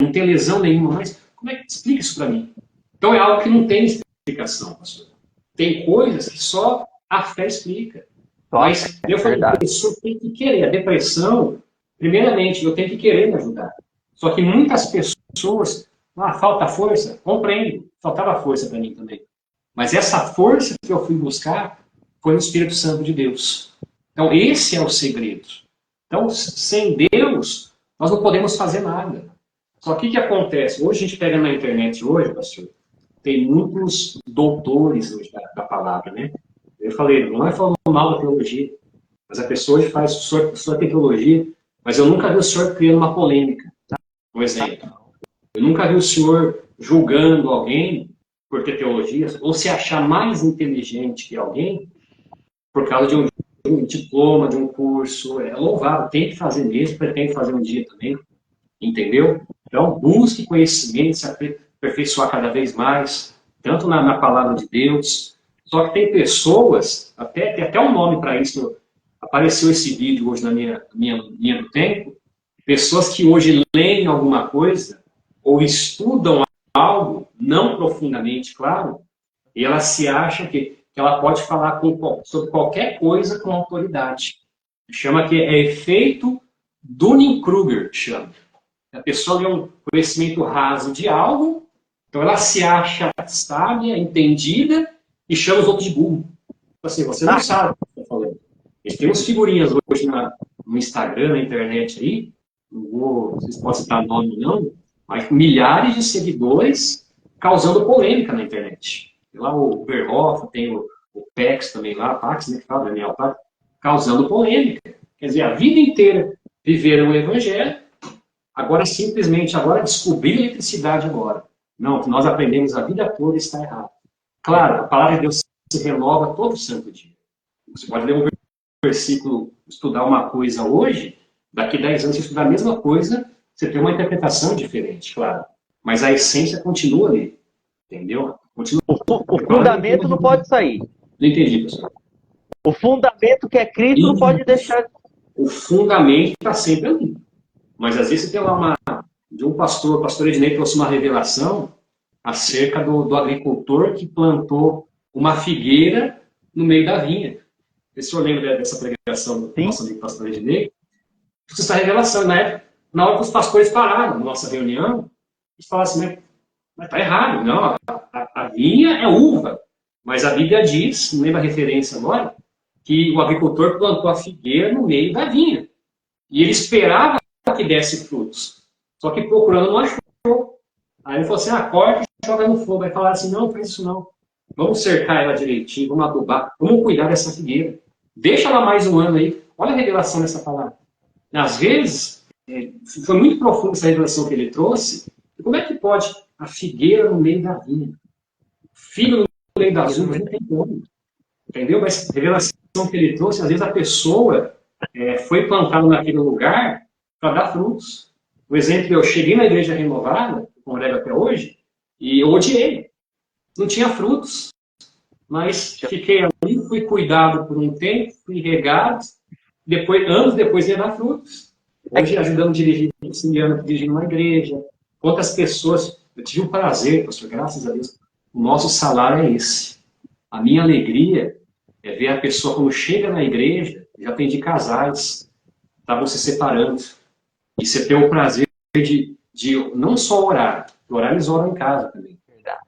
não tem lesão nenhuma mais. Como é que explica isso para mim? Então, é algo que não tem explicação, pastor. Tem coisas que só a fé explica. Mas eu falei, a pessoa tem que querer. A depressão, primeiramente, eu tenho que querer me ajudar. Só que muitas pessoas, falta força, compreendo. Faltava força para mim também. Mas essa força que eu fui buscar foi no Espírito Santo de Deus. Então, esse é o segredo. Então, sem Deus, nós não podemos fazer nada. Só que o que acontece? Hoje a gente pega na internet, pastor, tem muitos doutores hoje da palavra, né? Eu falei, não é falando mal da teologia, mas a pessoa hoje faz sua teologia, mas eu nunca vi o senhor criando uma polêmica, por exemplo. Eu nunca vi o senhor julgando alguém por ter teologia, ou se achar mais inteligente que alguém por causa de um diploma, de um curso. É louvável, tem que fazer mesmo, pretende fazer um dia também, entendeu? Então, busque conhecimento, se aperfeiçoar cada vez mais, tanto na palavra de Deus. Só que tem pessoas, tem até um nome para isso, apareceu esse vídeo hoje na minha linha do tempo, pessoas que hoje leem alguma coisa, ou estudam algo, não profundamente, claro, e ela se acha que ela pode falar sobre qualquer coisa com autoridade. Chama que é efeito Dunning-Kruger, chama. A pessoa tem um conhecimento raso de algo, então ela se acha sábia, entendida, e chama os outros de burro. Assim, você não sabe o que eu estou falando. A gente tem umas figurinhas hoje no Instagram, na internet aí, não sei se pode citar nome ou não, mas milhares de seguidores causando polêmica na internet. Tem lá o Verhoff, tem o Pax também lá, Pax, né, que fala, Daniel Pax, causando polêmica. Quer dizer, a vida inteira viveram o Evangelho, agora descobrir a eletricidade agora. Não, o que nós aprendemos a vida toda está errado. Claro, a palavra de Deus se renova todo santo dia. Você pode ler um versículo, estudar uma coisa hoje, daqui a 10 anos você estudar a mesma coisa, você tem uma interpretação diferente, claro. Mas a essência continua ali. Entendeu? Continua. O fundamento não pode sair. Não entendi, pessoal. O fundamento que é Cristo não pode deixar. O fundamento está sempre ali. Mas às vezes você tem lá de um pastor, o pastor Ednei trouxe uma revelação acerca do agricultor que plantou uma figueira no meio da vinha. O senhor lembra dessa pregação do nosso amigo pastor Ednei? Essa revelação, na hora que os pastores pararam na nossa reunião, eles falaram assim, mas está errado, não, a vinha é uva. Mas a Bíblia diz, não lembro a referência agora, que o agricultor plantou a figueira no meio da vinha. E ele esperava que desse frutos. Só que procurando não achou. Aí ele falou assim, corta e joga no fogo. Aí falaram assim, não faz isso não. Vamos cercar ela direitinho, vamos adubar, vamos cuidar dessa figueira. Deixa ela mais um ano aí. Olha a revelação dessa palavra. Às vezes, foi muito profunda essa revelação que ele trouxe. E como é que pode a figueira no meio da vinha? Filho no meio das uvas, não tem como. Entendeu? Mas a revelação que ele trouxe, às vezes a pessoa foi plantada naquele lugar para dar frutos. Por exemplo, eu cheguei na igreja renovada, congrego até hoje, e eu odiei. Não tinha frutos. Mas fiquei ali, fui cuidado por um tempo, fui regado, depois, anos depois ia dar frutos. Hoje, ajudando a dirigir, auxiliando, dirigindo uma igreja. Quantas pessoas, eu tive o prazer, pastor, graças a Deus, o nosso salário é esse. A minha alegria é ver a pessoa, quando chega na igreja, já atendi casais, estavam se separando. E você ter o prazer de não só orar eles oram em casa também,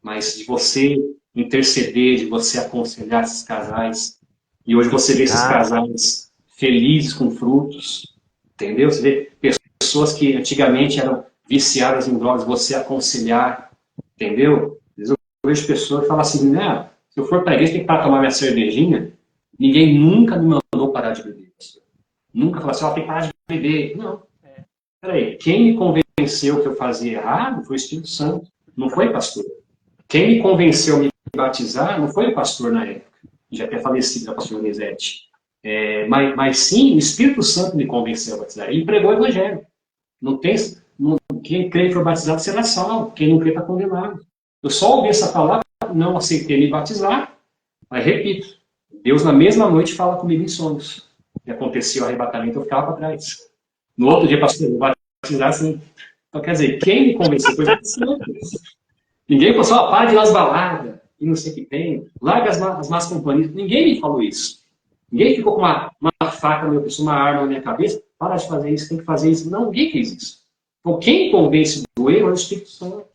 mas de você interceder, de você aconselhar esses casais. E hoje você vê esses casais felizes com frutos, entendeu? Você vê pessoas que antigamente eram viciadas em drogas, você aconselhar, entendeu? Às vezes eu vejo pessoas que falam assim, né, se eu for para a igreja tem que parar tomar minha cervejinha. Ninguém nunca me mandou parar de beber. Nunca falou assim, ó, tem que parar de beber. Não. Peraí, quem me convenceu que eu fazia errado foi o Espírito Santo, não foi pastor. Quem me convenceu a me batizar não foi o pastor na época, já até falecido, a pastor Donizete. Mas sim, o Espírito Santo me convenceu a batizar. Ele pregou o Evangelho. Não tem, quem crê e for batizado será salvo, quem não crê está condenado. Eu só ouvi essa palavra, não aceitei me batizar, mas repito, Deus na mesma noite fala comigo em sonhos. E aconteceu o arrebatamento, eu ficava para trás. No outro dia, pastor, eu batizar assim. Então, quer dizer, quem me convenceu foi o Espírito Santo. Ninguém falou assim, para de ir nas baladas, e não sei o que tem, larga as más companhias. Ninguém me falou isso. Ninguém ficou com uma faca na minha pessoa, uma arma na minha cabeça, para de fazer isso, tem que fazer isso. Não, ninguém fez isso. Então, quem convence do erro é o Espírito Santo.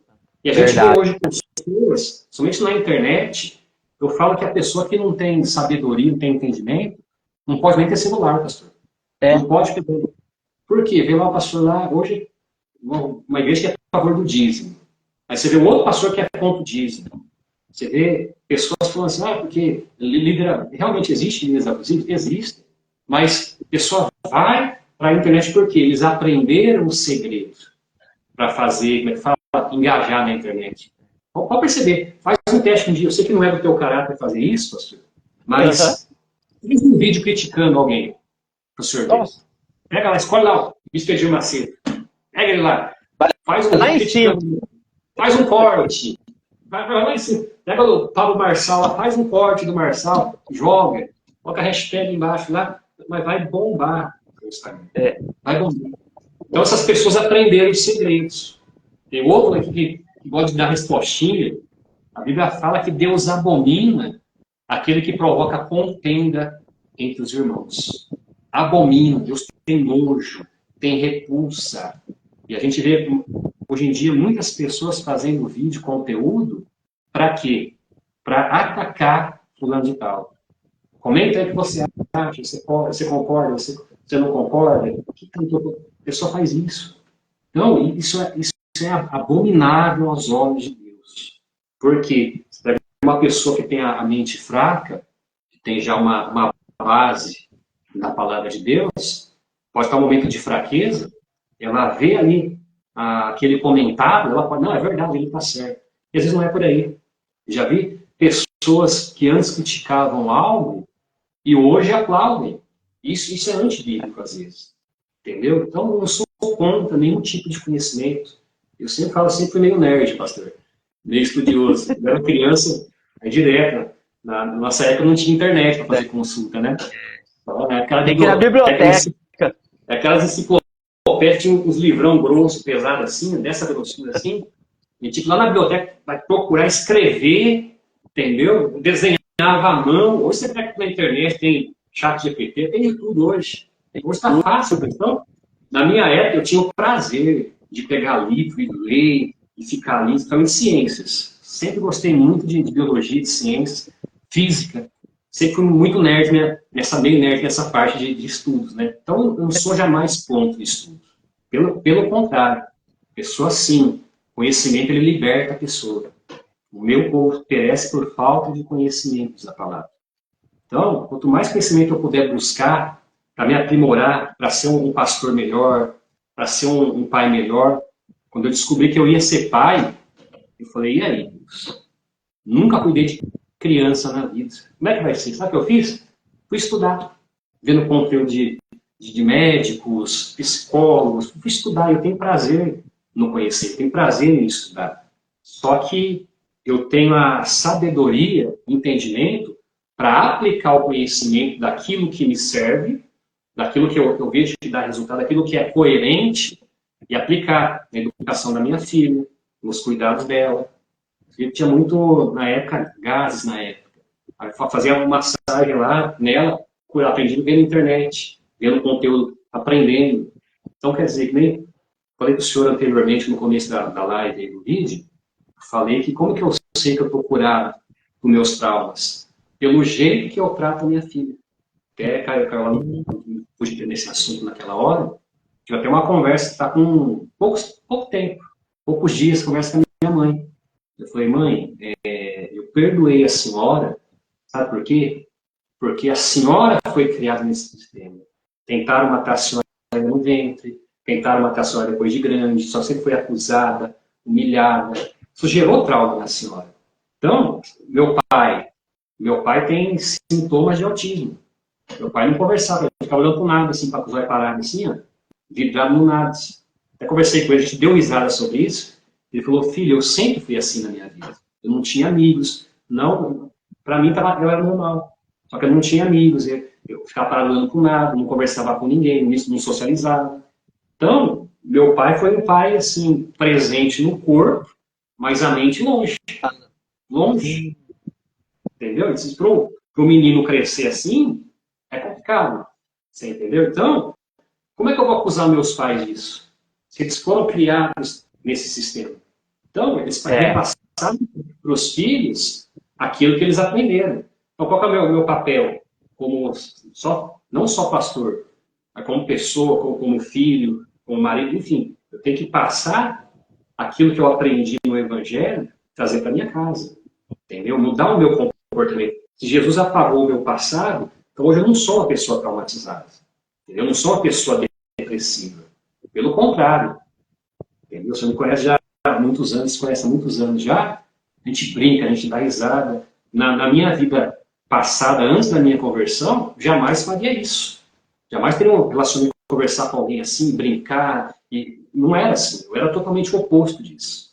E a gente vê hoje pessoas, somente na internet, eu falo que a pessoa que não tem sabedoria, não tem entendimento, não pode nem ter celular, pastor. Não pode ter. Por quê? Vê lá o pastor lá, hoje, uma igreja que é a favor do dízimo. Aí você vê um outro pastor que é contra o dízimo. Você vê pessoas falando assim, porque realmente existe líderes abusivos? Existe. Mas a pessoa vai para a internet porque eles aprenderam o segredo para fazer, como é que fala? Engajar na internet. Pode perceber, faz um teste um dia. Eu sei que não é do teu caráter fazer isso, pastor, mas faz um vídeo criticando alguém, pastor Deus. Pega lá, escolhe lá o Mr. Gil Macedo. Pega ele lá. Faz um vídeo criticando. Faz um corte. Vai lá em cima. Pega o Pablo Marçal lá, faz um corte do Marçal, joga, coloca a hashtag embaixo lá, mas vai bombar. Vai bombar. Então essas pessoas aprenderam os segredos. Tem outro aqui que gosta de dar respostinha. A Bíblia fala que Deus abomina aquele que provoca contenda entre os irmãos. Abomina, Deus tem nojo, tem repulsa. E a gente vê hoje em dia muitas pessoas fazendo vídeo, conteúdo, para quê? Para atacar fulano de tal. Comenta aí o que você acha, você concorda, você não concorda. A pessoa faz isso. Então, isso é abominável aos olhos de Deus. Porque uma pessoa que tem a mente fraca, que tem já uma base na palavra de Deus, pode estar um momento de fraqueza, ela vê ali aquele comentário, ela pode, não, é verdade, ele está certo. E às vezes não é por aí. Já vi pessoas que antes criticavam algo e hoje aplaudem. Isso é antibíblico, às vezes. Entendeu? Então, eu não sou contra nenhum tipo de conhecimento. Eu sempre falo, sempre fui meio nerd, pastor. Meio estudioso. Eu era criança, aí direto. Na nossa época não tinha internet para fazer consulta, né? Tem que ir na biblioteca. Aquelas enciclopédias, tinha uns livrão grosso, pesado assim, dessa grossura assim. E tipo, lá na biblioteca, vai procurar escrever, entendeu? Desenhava à mão. Hoje você pega na internet, tem chat GPT, tem de tudo hoje. Hoje está fácil, então. Na minha época, eu tinha o prazer de pegar livro e ler, e ficar ali, então, em ciências. Sempre gostei muito de biologia, de ciências, física. Sempre fui muito nerd, meio nerd nessa parte de estudos, né? Então, eu não sou jamais contra o estudo. Pelo contrário. Pessoa, sim. Conhecimento, ele liberta a pessoa. O meu povo perece por falta de conhecimentos da palavra. Então, quanto mais conhecimento eu puder buscar para me aprimorar, para ser um pastor melhor, para ser um pai melhor, quando eu descobri que eu ia ser pai, eu falei, e aí, Deus? Nunca cuidei de criança na vida. Como é que vai ser? Sabe o que eu fiz? Fui estudar, vendo conteúdo de médicos, psicólogos, fui estudar, eu tenho prazer no conhecer, tenho prazer em estudar. Só que eu tenho a sabedoria, entendimento, para aplicar o conhecimento daquilo que me serve, daquilo que eu vejo que dá resultado, daquilo que é coerente, e aplicar na educação da minha filha, nos cuidados dela. Eu tinha muito, na época, gases na época. Aí eu fazia uma massagem lá nela, aprendi vendo internet, vendo conteúdo, aprendendo. Então, quer dizer, que nem falei para o senhor anteriormente, no começo da live do vídeo, falei que como que eu sei que eu estou curado dos meus traumas? Pelo jeito que eu trato a minha filha. Até, Caio, não pude ter nesse assunto naquela hora, tive até uma conversa que está com pouco tempo, poucos dias, conversa com a minha mãe. Eu falei, mãe, eu perdoei a senhora, sabe por quê? Porque a senhora foi criada nesse sistema. Tentaram matar a senhora no ventre, tentaram matar a senhora depois de grande, só sempre foi acusada, humilhada. Isso gerou trauma na senhora. Então, meu pai tem sintomas de autismo. Meu pai não conversava, ele ficava olhando para o nada, assim, para os olhos parados, assim, ó, vidrado no nada. Até conversei com ele, a gente deu risada sobre isso. Ele falou, filho, eu sempre fui assim na minha vida. Eu não tinha amigos. Não, para mim, eu era normal. Só que eu não tinha amigos. Eu ficava parado olhando para o nada, não conversava com ninguém, não socializava. Então, meu pai foi um pai, assim, presente no corpo, mas a mente longe. Longe. Entendeu? Para o menino crescer assim, é complicado. Você entendeu? Então, como é que eu vou acusar meus pais disso? Se eles foram criados nesse sistema. Então, eles repassaram para os filhos aquilo que eles aprenderam. Então, qual é o meu papel? Como não só pastor, mas como pessoa, como filho, como marido, enfim. Eu tenho que passar aquilo que eu aprendi no Evangelho, trazer para minha casa. Entendeu? Mudar o meu comportamento. Se Jesus apagou o meu passado, então hoje eu não sou uma pessoa traumatizada. Entendeu? Eu não sou uma pessoa depressiva. Pelo contrário. Entendeu? Você me conhece já há muitos anos, se conhece há muitos anos já, a gente brinca, a gente dá risada. Na minha vida passada, antes da minha conversão, jamais faria isso. Jamais teria um relacionamento, conversar com alguém assim, brincar. E não era assim. Eu era totalmente o oposto disso.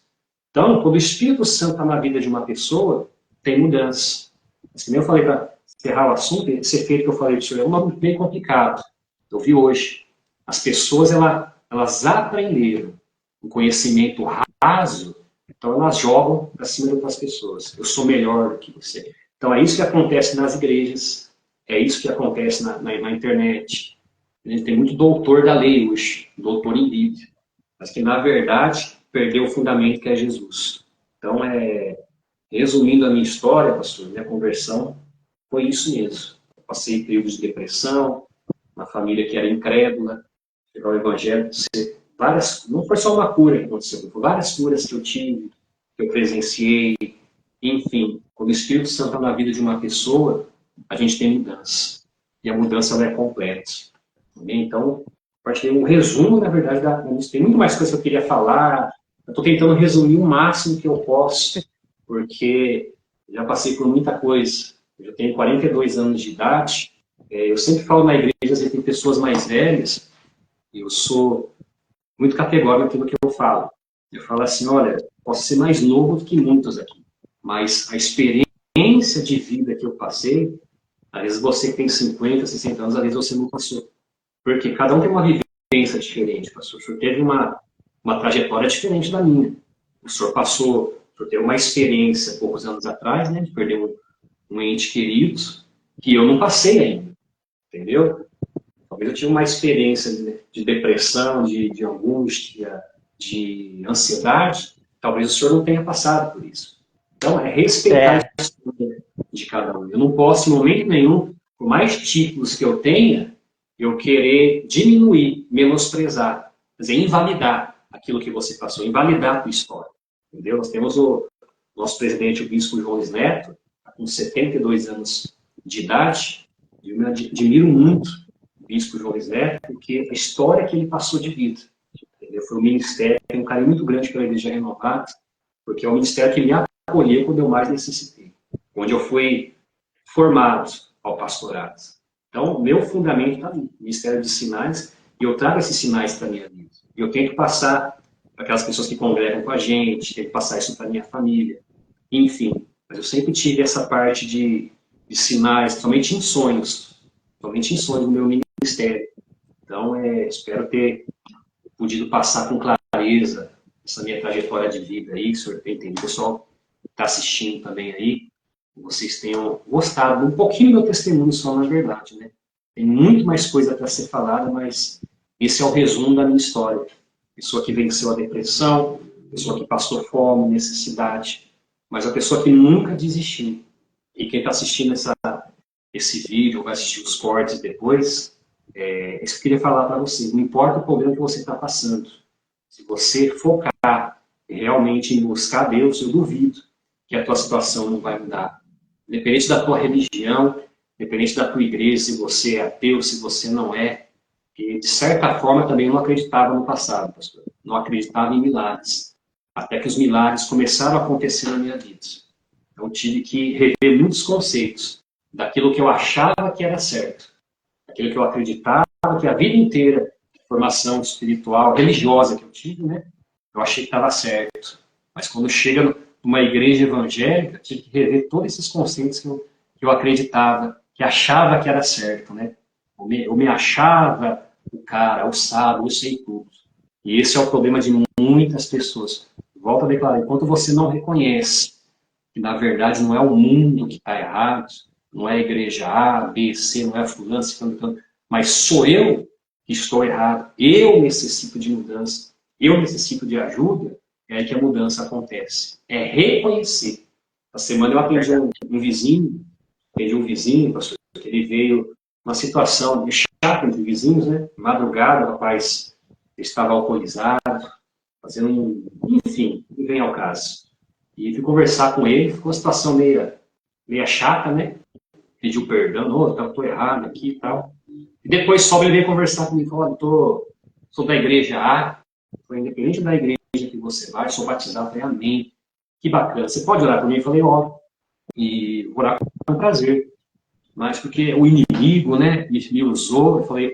Então, quando o Espírito Santo está na vida de uma pessoa, tem mudança. Mas, como eu falei, para encerrar o assunto, esse efeito que eu falei para o senhor é um bem complicado. Eu vi hoje. As pessoas, elas aprenderam o conhecimento raso, então elas jogam para cima de outras pessoas. Eu sou melhor do que você. Então, é isso que acontece nas igrejas, é isso que acontece na internet. A gente tem muito doutor da lei hoje, doutor em Bíblia, mas que, na verdade, perdeu o fundamento que é Jesus. Então, resumindo a minha história, pastor, minha conversão, foi isso mesmo. Eu passei períodos de depressão, uma família que era incrédula, chegar ao Evangelho, não foi só uma cura que aconteceu, foram várias curas que eu tive, que eu presenciei, enfim, quando o Espírito Santo está na vida de uma pessoa, a gente tem mudança. E a mudança ela é completa. Então, partilhei um resumo, na verdade, tem muito mais coisas que eu queria falar. Eu estou tentando resumir o máximo que eu posso, porque já passei por muita coisa. Eu já tenho 42 anos de idade. Eu sempre falo na igreja que tem pessoas mais velhas, e eu sou muito categórico naquilo que eu falo. Eu falo assim, olha, posso ser mais novo do que muitos aqui, mas a experiência de vida que eu passei, às vezes você que tem 50, 60 anos, às vezes você não passou. Porque cada um tem uma vivência diferente, pastor. O senhor teve uma trajetória diferente da minha. O senhor teve uma experiência poucos anos atrás, né, de perder um ente querido, que eu não passei ainda, entendeu? Talvez eu tive uma experiência de depressão, de angústia, de ansiedade. Talvez o senhor não tenha passado por isso. Então, é respeitar a história de cada um. Eu não posso, em momento nenhum, por mais títulos que eu tenha, eu querer diminuir, menosprezar, quer dizer, invalidar aquilo que você passou, invalidar a tua história. Entendeu? Nós temos o nosso presidente, o bispo João Luiz Neto, com 72 anos de idade, e eu me admiro muito o bispo João Luiz Neto, porque a história que ele passou de vida. Entendeu? Foi um ministério, tem um carinho muito grande pela Igreja Renovada, porque é um ministério que me acolheu quando eu mais necessitei, onde eu fui formado ao pastorado. Então, o meu fundamento está ali, Ministério de Sinais, e eu trago esses sinais para a minha vida. E eu tento passar para aquelas pessoas que congregam com a gente, tento passar isso para a minha família. enfim. Mas eu sempre tive essa parte de sinais, somente em sonhos no meu ministério. Então, espero ter podido passar com clareza essa minha trajetória de vida aí, que o senhor tem entendido. O pessoal que está assistindo também aí, que vocês tenham gostado um pouquinho do meu testemunho só, na verdade, né? Tem muito mais coisa para ser falada, mas esse é o resumo da minha história. Pessoa que venceu a depressão, pessoa que passou fome, necessidade, mas a pessoa que nunca desistiu. E quem está assistindo esse vídeo, vai assistir os cortes depois, isso que eu queria falar para você. Não importa o problema que você está passando, se você focar realmente em buscar Deus, eu duvido que a tua situação não vai mudar. Independente da tua religião, independente da tua igreja, se você é ateu, se você não é, que de certa forma também eu não acreditava no passado, pastor. Não acreditava em milagres. Até que os milagres começaram a acontecer na minha vida. Então tive que rever muitos conceitos daquilo que eu achava que era certo, daquilo que eu acreditava que a vida inteira, formação espiritual, religiosa que eu tive, né? Eu achei que estava certo. Mas quando chega numa igreja evangélica, tive que rever todos esses conceitos que eu acreditava, que achava que era certo, né? Eu me achava o cara, o sábio, eu sei tudo. E esse é o problema de muitas pessoas. Volto a declarar, enquanto você não reconhece que na verdade não é o mundo que está errado, não é a igreja A, B, C, não é a fulana, mas sou eu que estou errado, eu necessito de mudança, eu necessito de ajuda, é aí que a mudança acontece. É reconhecer. Essa semana eu atendi um vizinho, pastor, que ele veio uma situação de chata entre vizinhos, né? Madrugada, o rapaz estava alcoolizado, fazendo enfim, não vem ao caso. E fui conversar com ele, ficou uma situação meia chata, né? Pediu perdão, estou errado aqui e tal. E depois sobe, ele veio conversar comigo, falou, sou da igreja A, independente da igreja que você vai, sou batizado, falei, amém. Que bacana, você pode orar por mim? Eu falei, ó, e orar com prazer. Mas porque o inimigo, né, me usou, eu falei,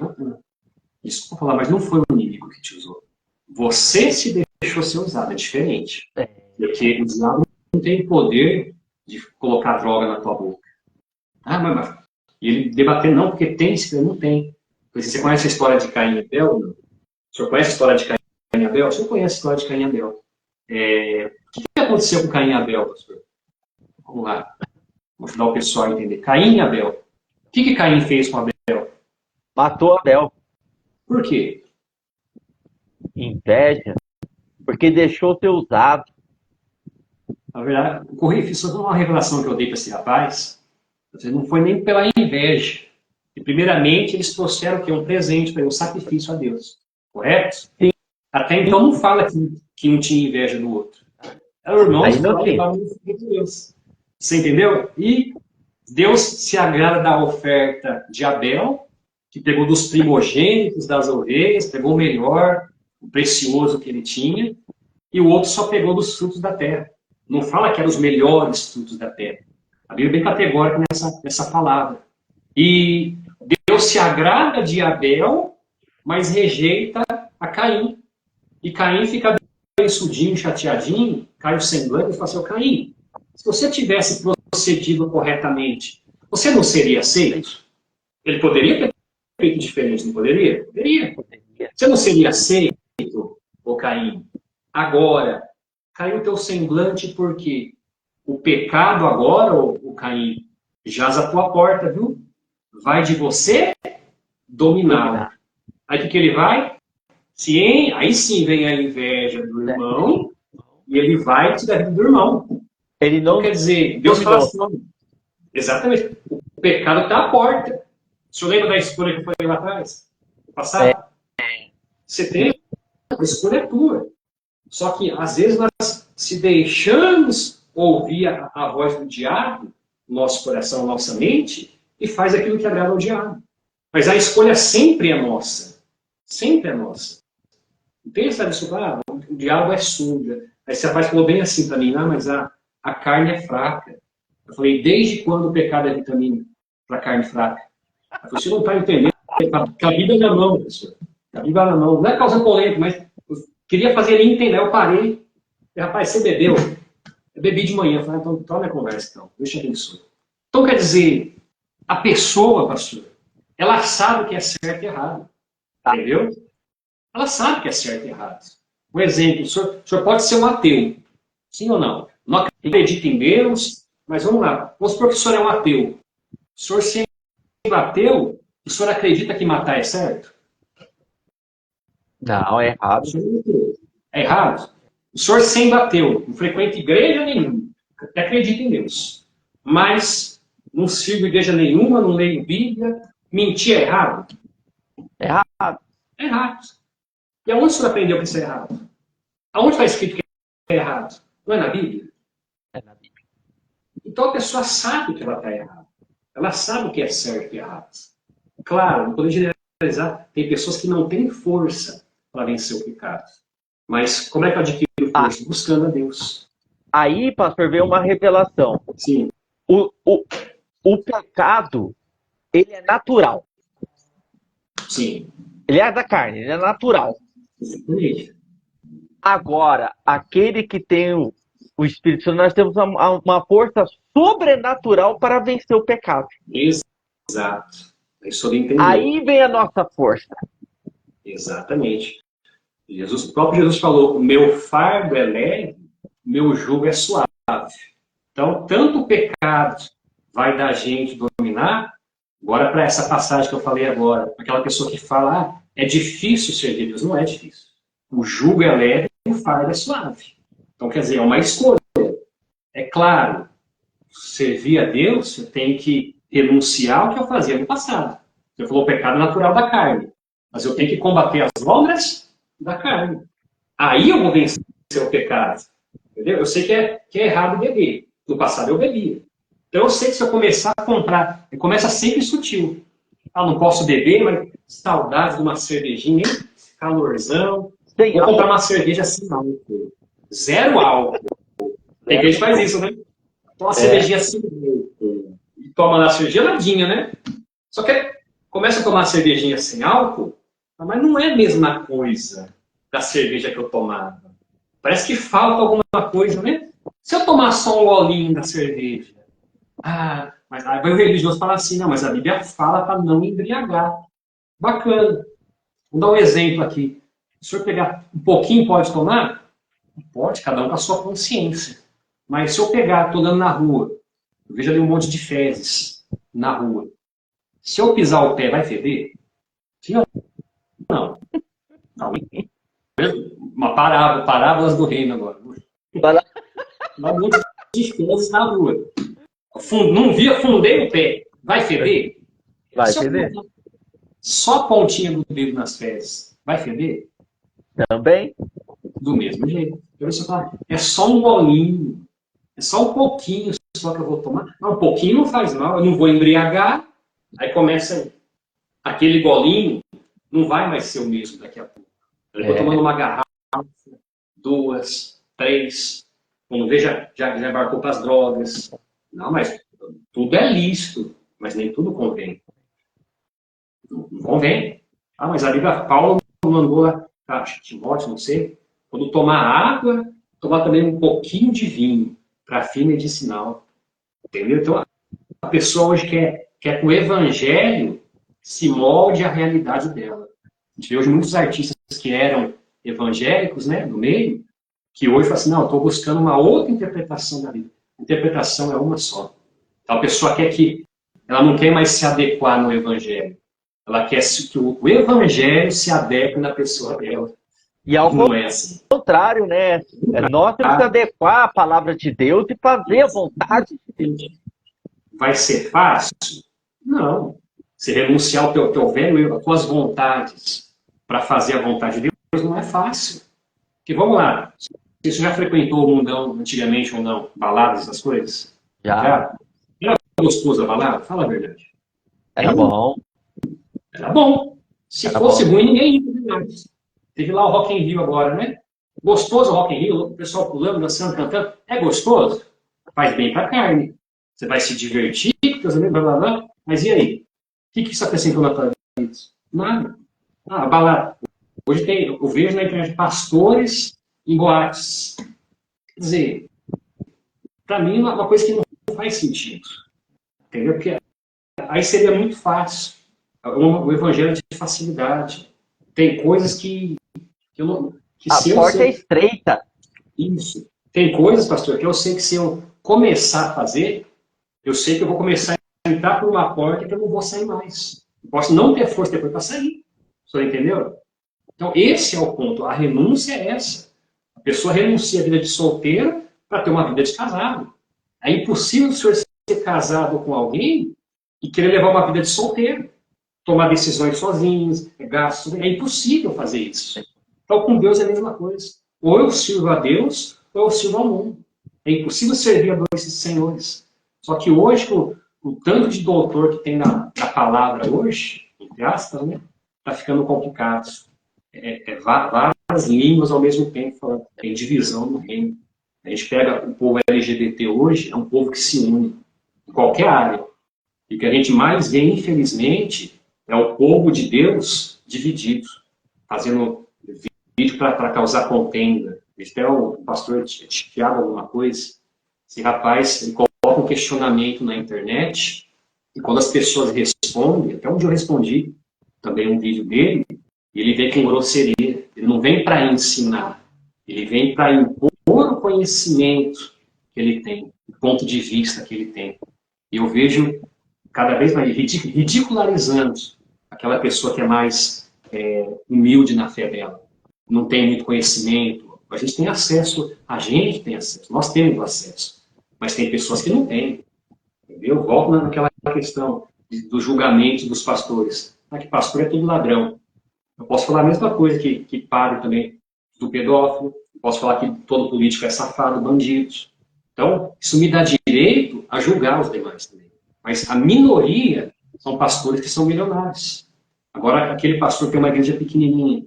desculpa falar, mas não foi o inimigo que te usou. Você se deixou ser usado, é diferente. Porque o diabo não tem poder de colocar droga na tua boca. Mas e ele debatendo, não, porque tem, se não tem. Você conhece a história de Caim e Abel? Não? O senhor conhece a história de Caim e Abel? O senhor conhece a história de Caim e Abel? O que aconteceu com Caim e Abel, pastor? Vamos lá. Vou ajudar o pessoal a entender. Caim e Abel. O que Caim fez com Abel? Matou Abel. Por quê? Inveja. Porque deixou ser usado. Na verdade, isso foi uma revelação que eu dei para esse rapaz. Não foi nem pela inveja. E, primeiramente, eles trouxeram o quê? Um presente para ele, um sacrifício a Deus. Correto? Sim. Até então não fala que um tinha inveja do outro. Eram irmãos que levavam o Filho de Deus. Você entendeu? E Deus se agrada da oferta de Abel, que pegou dos primogênitos das ovelhas, pegou o melhor, o precioso que ele tinha, e o outro só pegou dos frutos da terra. Não fala que eram os melhores frutos da terra. A Bíblia é bem categórica nessa palavra. E Deus se agrada de Abel, mas rejeita a Caim. E Caim fica bem sudinho, chateadinho, cai o semblante e fala assim, Caim, se você tivesse procedido corretamente, você não seria aceito? Ele poderia ter feito diferente, não poderia? Poderia. Você não seria aceito, ô Caim? Agora, caiu o teu semblante porque o pecado agora, o Caim, jaz à tua porta, viu? Vai de você dominá-lo. Aí o que ele vai? Aí sim vem a inveja do irmão e ele vai te dar vida do irmão. Ele não quer dizer, Deus fala assim, exatamente, o pecado está à porta. O senhor lembra da escolha que eu falei lá atrás? No passado? Você tem, a escolha é tua. Só que, às vezes, nós se deixamos ouvir a voz do diabo, nosso coração, nossa mente, e faz aquilo que agrada ao diabo. Mas a escolha sempre é nossa. Sempre é nossa. Não pensa nisso, o diabo é suja. Aí esse rapaz falou bem assim para mim, mas a carne é fraca. Eu falei, desde quando o pecado é vitamina para a carne fraca? Eu falei, você não está entendendo. Está a Bíblia na mão, pessoal. Está a Bíblia na mão. Não é causa polêmica, mas eu queria fazer ele entender. Eu parei. E, rapaz, você bebeu? Eu bebi de manhã. Eu falei, então toma a conversa, então. Deus te abençoe. Então, quer dizer, a pessoa, pastor, ela sabe o que é certo e errado. Entendeu? Ela sabe o que é certo e errado. Um exemplo, o senhor pode ser um ateu. Sim ou não? Não acredita em Deus, mas vamos lá. Vamos supor que o senhor é um ateu. O senhor sendo ateu, o senhor acredita que matar é certo? Não, é errado. É errado. O senhor sendo ateu, não frequenta igreja nenhuma, até acredita em Deus, mas não sigo igreja nenhuma, não leio Bíblia, mentir é errado? É errado. É errado. E aonde o senhor aprendeu que isso é errado? Aonde está escrito que é errado? Não é na Bíblia? É na Bíblia. Então a pessoa sabe que ela está errada. Ela sabe o que é certo e errado. Claro, não podemos generalizar. Tem pessoas que não têm força para vencer o pecado. Mas como é que eu adquiro força? Buscando a Deus. Aí, pastor, veio uma revelação. Sim. O pecado, ele é natural. Sim. Ele é da carne, ele é natural. Exatamente. Agora, aquele que tem o Espírito Santo, nós temos uma força sobrenatural para vencer o pecado. Exato. É sobre entender. Aí vem a nossa força. Exatamente. O próprio Jesus falou, meu fardo é leve, meu jugo é suave. Então, tanto o pecado vai da gente dominar, agora para essa passagem que eu falei agora, aquela pessoa que fala, é difícil servir Deus. Não é difícil. O jugo é leve e o fardo é suave. Então, quer dizer, é uma escolha. É claro, servir a Deus, você tem que renunciar ao que eu fazia no passado. Você falou o pecado natural da carne. Mas eu tenho que combater as obras da carne. Aí eu vou vencer o pecado. Entendeu? Eu sei que é errado beber. No passado eu bebia. Então eu sei que se eu começar a comprar, começa sempre sutil. Não posso beber, mas saudade de uma cervejinha, hein? Calorzão. Vou comprar uma cerveja sem álcool. Zero álcool. Tem gente que faz isso, né? Toma uma cervejinha sem álcool. E toma lá a cerveja geladinha, né? Só que começa a tomar uma cervejinha sem álcool, mas não é a mesma coisa da cerveja que eu tomava. Parece que falta alguma coisa, né? Se eu tomar só um golinho da cerveja, mas aí o religioso fala assim, não, mas a Bíblia fala para não embriagar. Bacana. Vou dar um exemplo aqui. Se o senhor pegar um pouquinho, pode tomar? Pode, cada um com a sua consciência. Mas se eu pegar, estou andando na rua, eu vejo ali um monte de fezes na rua. Se eu pisar o pé, vai feder? Sim ou não? Não. Uma parábolas do reino agora. Um monte de fezes na rua. Não vi, afundei o pé. Vai feder? Vai feder. Só a pontinha do dedo nas fezes. Vai feder? Também. Do mesmo jeito. Então, você fala, é só um golinho. É só um pouquinho só que eu vou tomar. Não, um pouquinho não faz mal. Eu não vou embriagar. Aí começa aquele golinho. Não vai mais ser o mesmo daqui a pouco. Eu vou tomando uma garrafa, 2, 3. Quando vê, já embarcou para as drogas. Não, mas tudo é lícito. Mas nem tudo convém. Não convém. Mas a Bíblia, Paulo mandou lá, Timóteo, não sei, quando tomar água, tomar também um pouquinho de vinho, para fim medicinal. Entendeu? Então, a pessoa hoje quer que o evangelho se molde à realidade dela. A gente vê hoje muitos artistas que eram evangélicos, né, no meio, que hoje falam assim, não, eu estou buscando uma outra interpretação da Bíblia. A interpretação é uma só. Então, a pessoa ela não quer mais se adequar no evangelho. Ela quer que o evangelho se adeque na pessoa dela. E ao não é assim. Contrário, né? Nós temos que adequar a palavra de Deus e fazer a vontade de Deus. Vai ser fácil? Não. Você renunciar ao teu velho eu, as tuas vontades, para fazer a vontade de Deus, não é fácil. Porque vamos lá. Você já frequentou o mundão antigamente ou não? Baladas, essas coisas? Já. Era gostoso a balada? Fala a verdade. Era bom. Era bom. Se fosse ruim, ninguém ia mais. Teve lá o Rock in Rio agora, né? Gostoso o Rock in Rio, o pessoal pulando, dançando, cantando. É gostoso? Faz bem pra carne. Você vai se divertir, blá, blá, blá. Mas e aí? O que isso acrescentou na tua vida? Nada. A balada. Hoje eu vejo na internet pastores em boates. Quer dizer, para mim, é uma coisa que não faz sentido. Entendeu? Porque aí seria muito fácil. O evangelho de facilidade. Tem coisas que eu não. Que A se eu porta é sei. estreita. Isso. Tem coisas, pastor, que eu sei que se eu começar a fazer, eu sei que eu vou começar a entrar por uma porta que eu não vou sair mais. Eu posso não ter força depois para sair. O senhor entendeu? Então, esse é o ponto. A renúncia é essa. A pessoa renuncia à vida de solteiro para ter uma vida de casado. É impossível o senhor ser casado com alguém e querer levar uma vida de solteiro. Tomar decisões sozinhos, gastos. É impossível fazer isso. Então, com Deus é a mesma coisa. Ou eu sirvo a Deus, ou eu sirvo ao mundo. É impossível servir a dois senhores. Só que hoje, o tanto de doutor que tem na palavra hoje, entre aspas, né, está ficando complicado. Várias línguas ao mesmo tempo falando. Tem divisão no reino. A gente pega o povo LGBT hoje, é um povo que se une em qualquer área. E o que a gente mais vê, infelizmente, é o povo de Deus dividido, fazendo vídeo para causar contenda. Até o pastor Tiago alguma coisa. Esse rapaz, ele coloca um questionamento na internet, e quando as pessoas respondem, até onde eu respondi, também um vídeo dele, ele vem com grosseria. Ele não vem para ensinar, ele vem para impor o conhecimento que ele tem, o ponto de vista que ele tem. E eu vejo cada vez mais ridicularizando aquela pessoa que é mais humilde na fé dela. Não tem muito conhecimento. A gente tem acesso, nós temos acesso. Mas tem pessoas que não têm. Entendeu? Volto naquela questão do julgamento dos pastores. Ah, que pastor é tudo ladrão. Eu posso falar a mesma coisa que padre também do pedófilo. Eu posso falar que todo político é safado, bandido. Então, isso me dá direito a julgar os demais também. Mas a minoria são pastores que são milionários. Agora, aquele pastor que tem uma igreja pequenininha,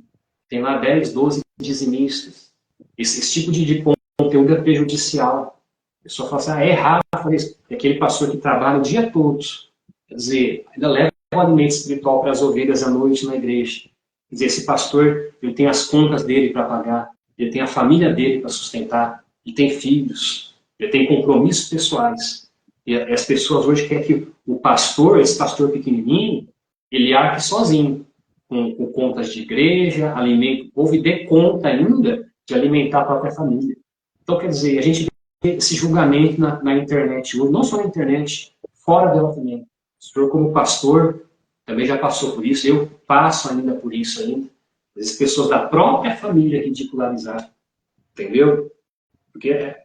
tem lá 10, 12 dizimistas. Esse tipo de conteúdo é prejudicial. A pessoa fala assim, é errado fazer isso. É aquele pastor que trabalha o dia todo. Quer dizer, ainda leva o alimento espiritual para as ovelhas à noite na igreja. Quer dizer, esse pastor, ele tem as contas dele para pagar, ele tem a família dele para sustentar, ele tem filhos, ele tem compromissos pessoais. E as pessoas hoje querem que o pastor, esse pastor pequenininho, ele arque sozinho, com contas de igreja, alimento o povo e dê conta ainda de alimentar a própria família. Então, quer dizer, a gente vê esse julgamento na internet hoje, não só na internet, fora dela também. O senhor, como pastor, também já passou por isso, eu passo ainda por isso ainda. Às vezes, pessoas da própria família ridicularizar, entendeu? Porque a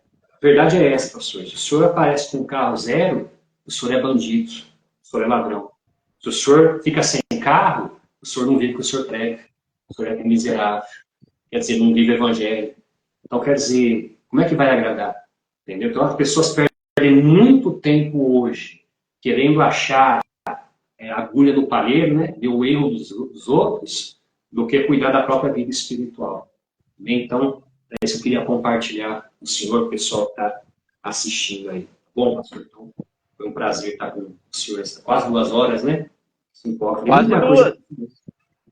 verdade é essa, pastor. Se o senhor aparece com um carro zero, o senhor é bandido, o senhor é ladrão. Se o senhor fica sem carro, o senhor não vive o que o senhor prega, o senhor é miserável, quer dizer, não vive o evangelho. Então, quer dizer, como é que vai agradar? Entendeu? Então, as pessoas perdem muito tempo hoje querendo achar agulha no palheiro, né? Ver o erro dos outros, do que cuidar da própria vida espiritual. Então, é isso que eu queria compartilhar com o senhor, o pessoal que está assistindo aí. Bom, pastor, então, foi um prazer estar com o senhor quase 2 horas, né? Quase duas.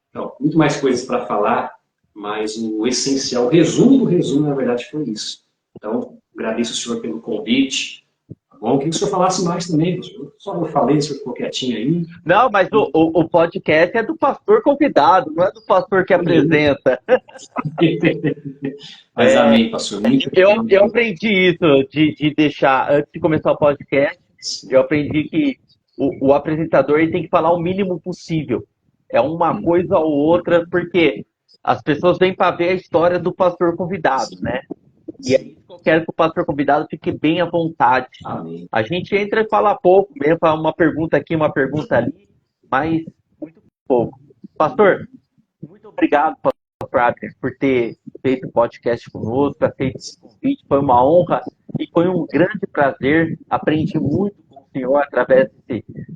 Então, muito mais coisas para falar, mas o essencial, o resumo do resumo, na verdade, foi isso. Então, agradeço o senhor pelo convite. Tá bom? Queria que o senhor falasse mais também, pastor. Só eu falei, o senhor ficou quietinho aí. Não, mas o podcast é do pastor convidado, não é do pastor que apresenta. Mas amém, pastor. Muito eu aprendi isso de deixar, antes de começar o podcast, eu aprendi que o apresentador ele tem que falar o mínimo possível. É uma coisa ou outra, porque as pessoas vêm para ver a história do pastor convidado, né? E aí eu quero que o pastor convidado fique bem à vontade. Amém. A gente entra e fala pouco, mesmo fala uma pergunta aqui, uma pergunta ali, mas muito pouco. Pastor, muito obrigado, pastor Abner, por ter feito o podcast conosco, ter feito esse convite. Foi uma honra e foi um grande prazer. Aprendi muito com o senhor através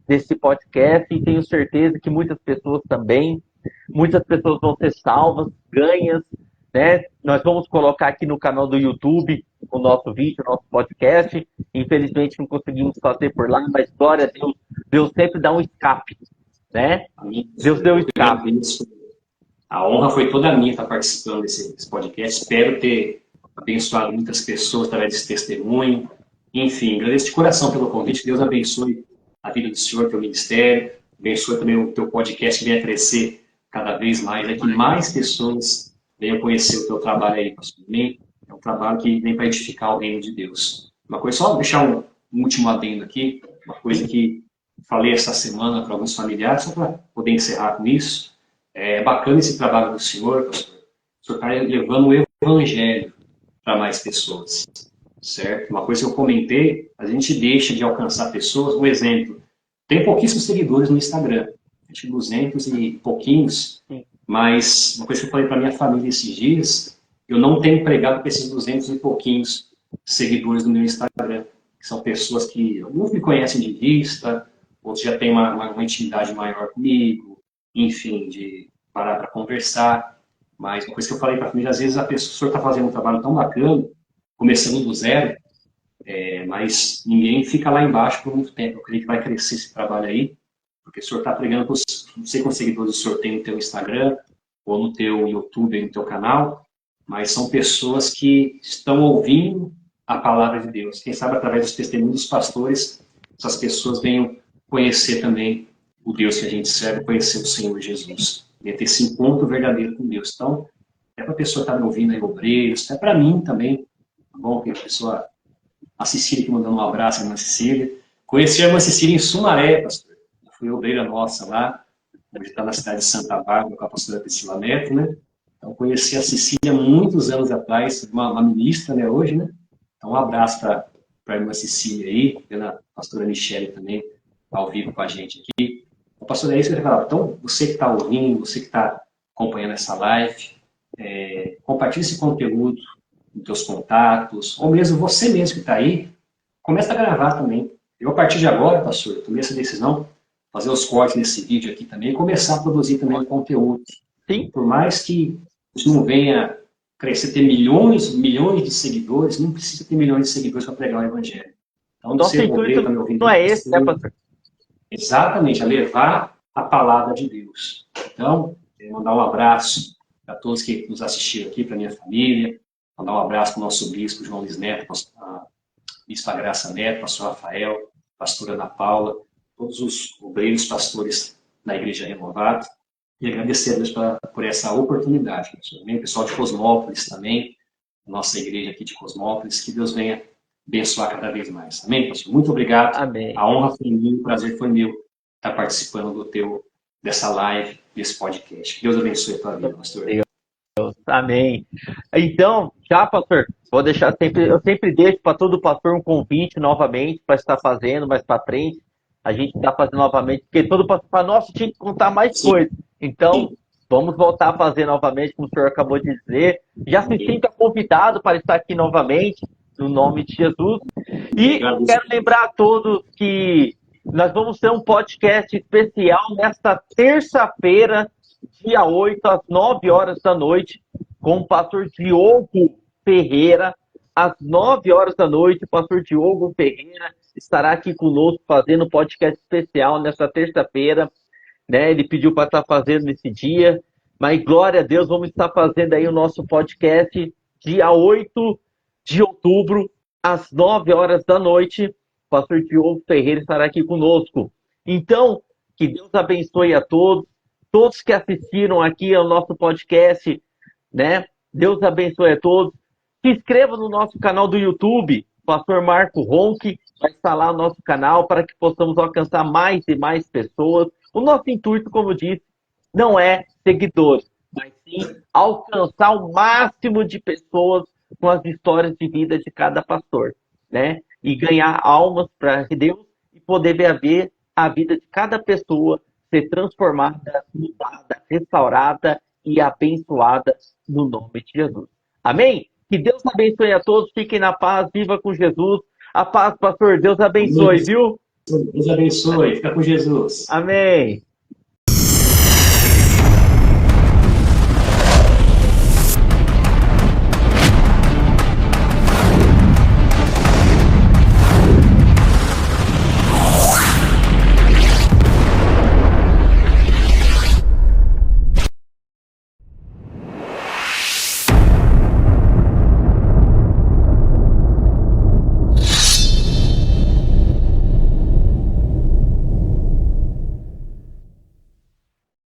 desse podcast e tenho certeza que muitas pessoas também. Muitas pessoas vão ser salvas, ganhas, né? Nós vamos colocar aqui no canal do YouTube o nosso vídeo, o nosso podcast. Infelizmente não conseguimos fazer por lá, mas glória a Deus, Deus sempre dá um escape, né? Deus deu um escape. A honra foi toda minha estar participando desse podcast. Espero ter abençoado muitas pessoas através desse testemunho, Enfim, agradeço de coração pelo convite. Deus abençoe a vida do senhor, teu ministério. Abençoe também o teu podcast, que venha crescer cada vez mais, que mais pessoas venham conhecer o teu trabalho aí, pastor. Amém? É um trabalho que vem para edificar o reino de Deus. Uma coisa, só deixar um último adendo aqui, uma coisa que falei essa semana para alguns familiares, só para poder encerrar com isso. É bacana esse trabalho do senhor, pastor. O senhor está levando o evangelho para mais pessoas, certo? Uma coisa que eu comentei, a gente deixa de alcançar pessoas. Um exemplo, tem pouquíssimos seguidores no Instagram, acho que 200 e pouquinhos, mas uma coisa que eu falei para minha família esses dias, eu não tenho pregado para esses 200 e pouquinhos seguidores no meu Instagram, que são pessoas que alguns me conhecem de vista, outros já têm uma intimidade maior comigo, enfim, de parar para conversar. Mas uma coisa que eu falei para a família, às vezes a pessoa está fazendo um trabalho tão bacana, começando do zero, mas ninguém fica lá embaixo por muito tempo. Eu creio que vai crescer esse trabalho aí, porque o senhor está pregando, não sei quantos seguidores o senhor tem no teu Instagram, ou no teu YouTube, no teu canal, mas são pessoas que estão ouvindo a palavra de Deus. Quem sabe através dos testemunhos dos pastores, essas pessoas venham conhecer também o Deus que a gente serve, conhecer o Senhor Jesus. E ter esse encontro verdadeiro com Deus. Então, é para a pessoa estar me ouvindo aí, obreiros, é para mim também, tá bom? Que a pessoa, a Cecília que mandando um abraço, a irmã Cecília. Conheci a irmã Cecília em Sumaré, pastor. Foi obreira nossa lá, hoje está na cidade de Santa Bárbara, com a pastora Priscila Neto, né? Então, conheci a Cecília muitos anos atrás, uma ministra, né, hoje, né? Então, um abraço para a irmã Cecília aí, pela pastora Michele também, ao vivo com a gente aqui. O pastor, é isso que eu falava. Então, você que está ouvindo, você que está acompanhando essa live, compartilhe esse conteúdo nos teus contatos, ou mesmo você mesmo que está aí, começa a gravar também. Eu, a partir de agora, pastor, tomei essa decisão, fazer os cortes nesse vídeo aqui também, e começar a produzir também conteúdo. Sim. Por mais que isso não venha crescer, ter milhões de seguidores, não precisa ter milhões de seguidores para pregar o evangelho. Então, Nosso intuito não é esse, né, pastor? Exatamente, a levar a palavra de Deus. Então, mandar um abraço para todos que nos assistiram aqui, para minha família, mandar um abraço para o nosso bispo João Luiz Neto, a bispa Graça Neto, pastor Rafael, pastora Ana Paula, todos os obreiros pastores da Igreja Renovada, e agradecer a Deus por essa oportunidade. O pessoal de Cosmópolis também, nossa igreja aqui de Cosmópolis, que Deus venha abençoar cada vez mais. Amém, pastor? Muito obrigado. Amém. A honra foi minha, o prazer foi meu estar participando dessa live, desse podcast. Deus abençoe a tua vida, pastor. Deus. Amém. Então, já, pastor, vou deixar eu sempre deixo para todo pastor um convite novamente para estar fazendo mais para frente. A gente está fazendo novamente, porque todo pastor fala, nossa, tinha que contar mais coisas. Então, vamos voltar a fazer novamente, como o senhor acabou de dizer. Já se sinta convidado para estar aqui novamente, no nome de Jesus. E quero lembrar a todos que nós vamos ter um podcast especial nesta terça-feira, dia 8, às 9 horas da noite, com o pastor Diogo Ferreira. Às 9 horas da noite, o pastor Diogo Ferreira estará aqui conosco fazendo um podcast especial nesta terça-feira. Né? Ele pediu para estar fazendo nesse dia, mas glória a Deus, vamos estar fazendo aí o nosso podcast dia 8 de outubro, às 9 horas da noite. O pastor Diogo Ferreira estará aqui conosco. Então, que Deus abençoe a todos que assistiram aqui ao nosso podcast, né? Deus abençoe a todos. Se inscreva no nosso canal do YouTube, pastor Marco Ronque, vai estar lá no nosso canal para que possamos alcançar mais e mais pessoas. O nosso intuito, como eu disse, não é seguidores, mas sim alcançar o máximo de pessoas com as histórias de vida de cada pastor, né? E ganhar almas para Deus e poder ver a vida de cada pessoa ser transformada, mudada, restaurada e abençoada no nome de Jesus. Amém? Que Deus abençoe a todos, fiquem na paz, viva com Jesus. A paz, pastor, Deus abençoe, viu? Deus abençoe, fica com Jesus. Amém.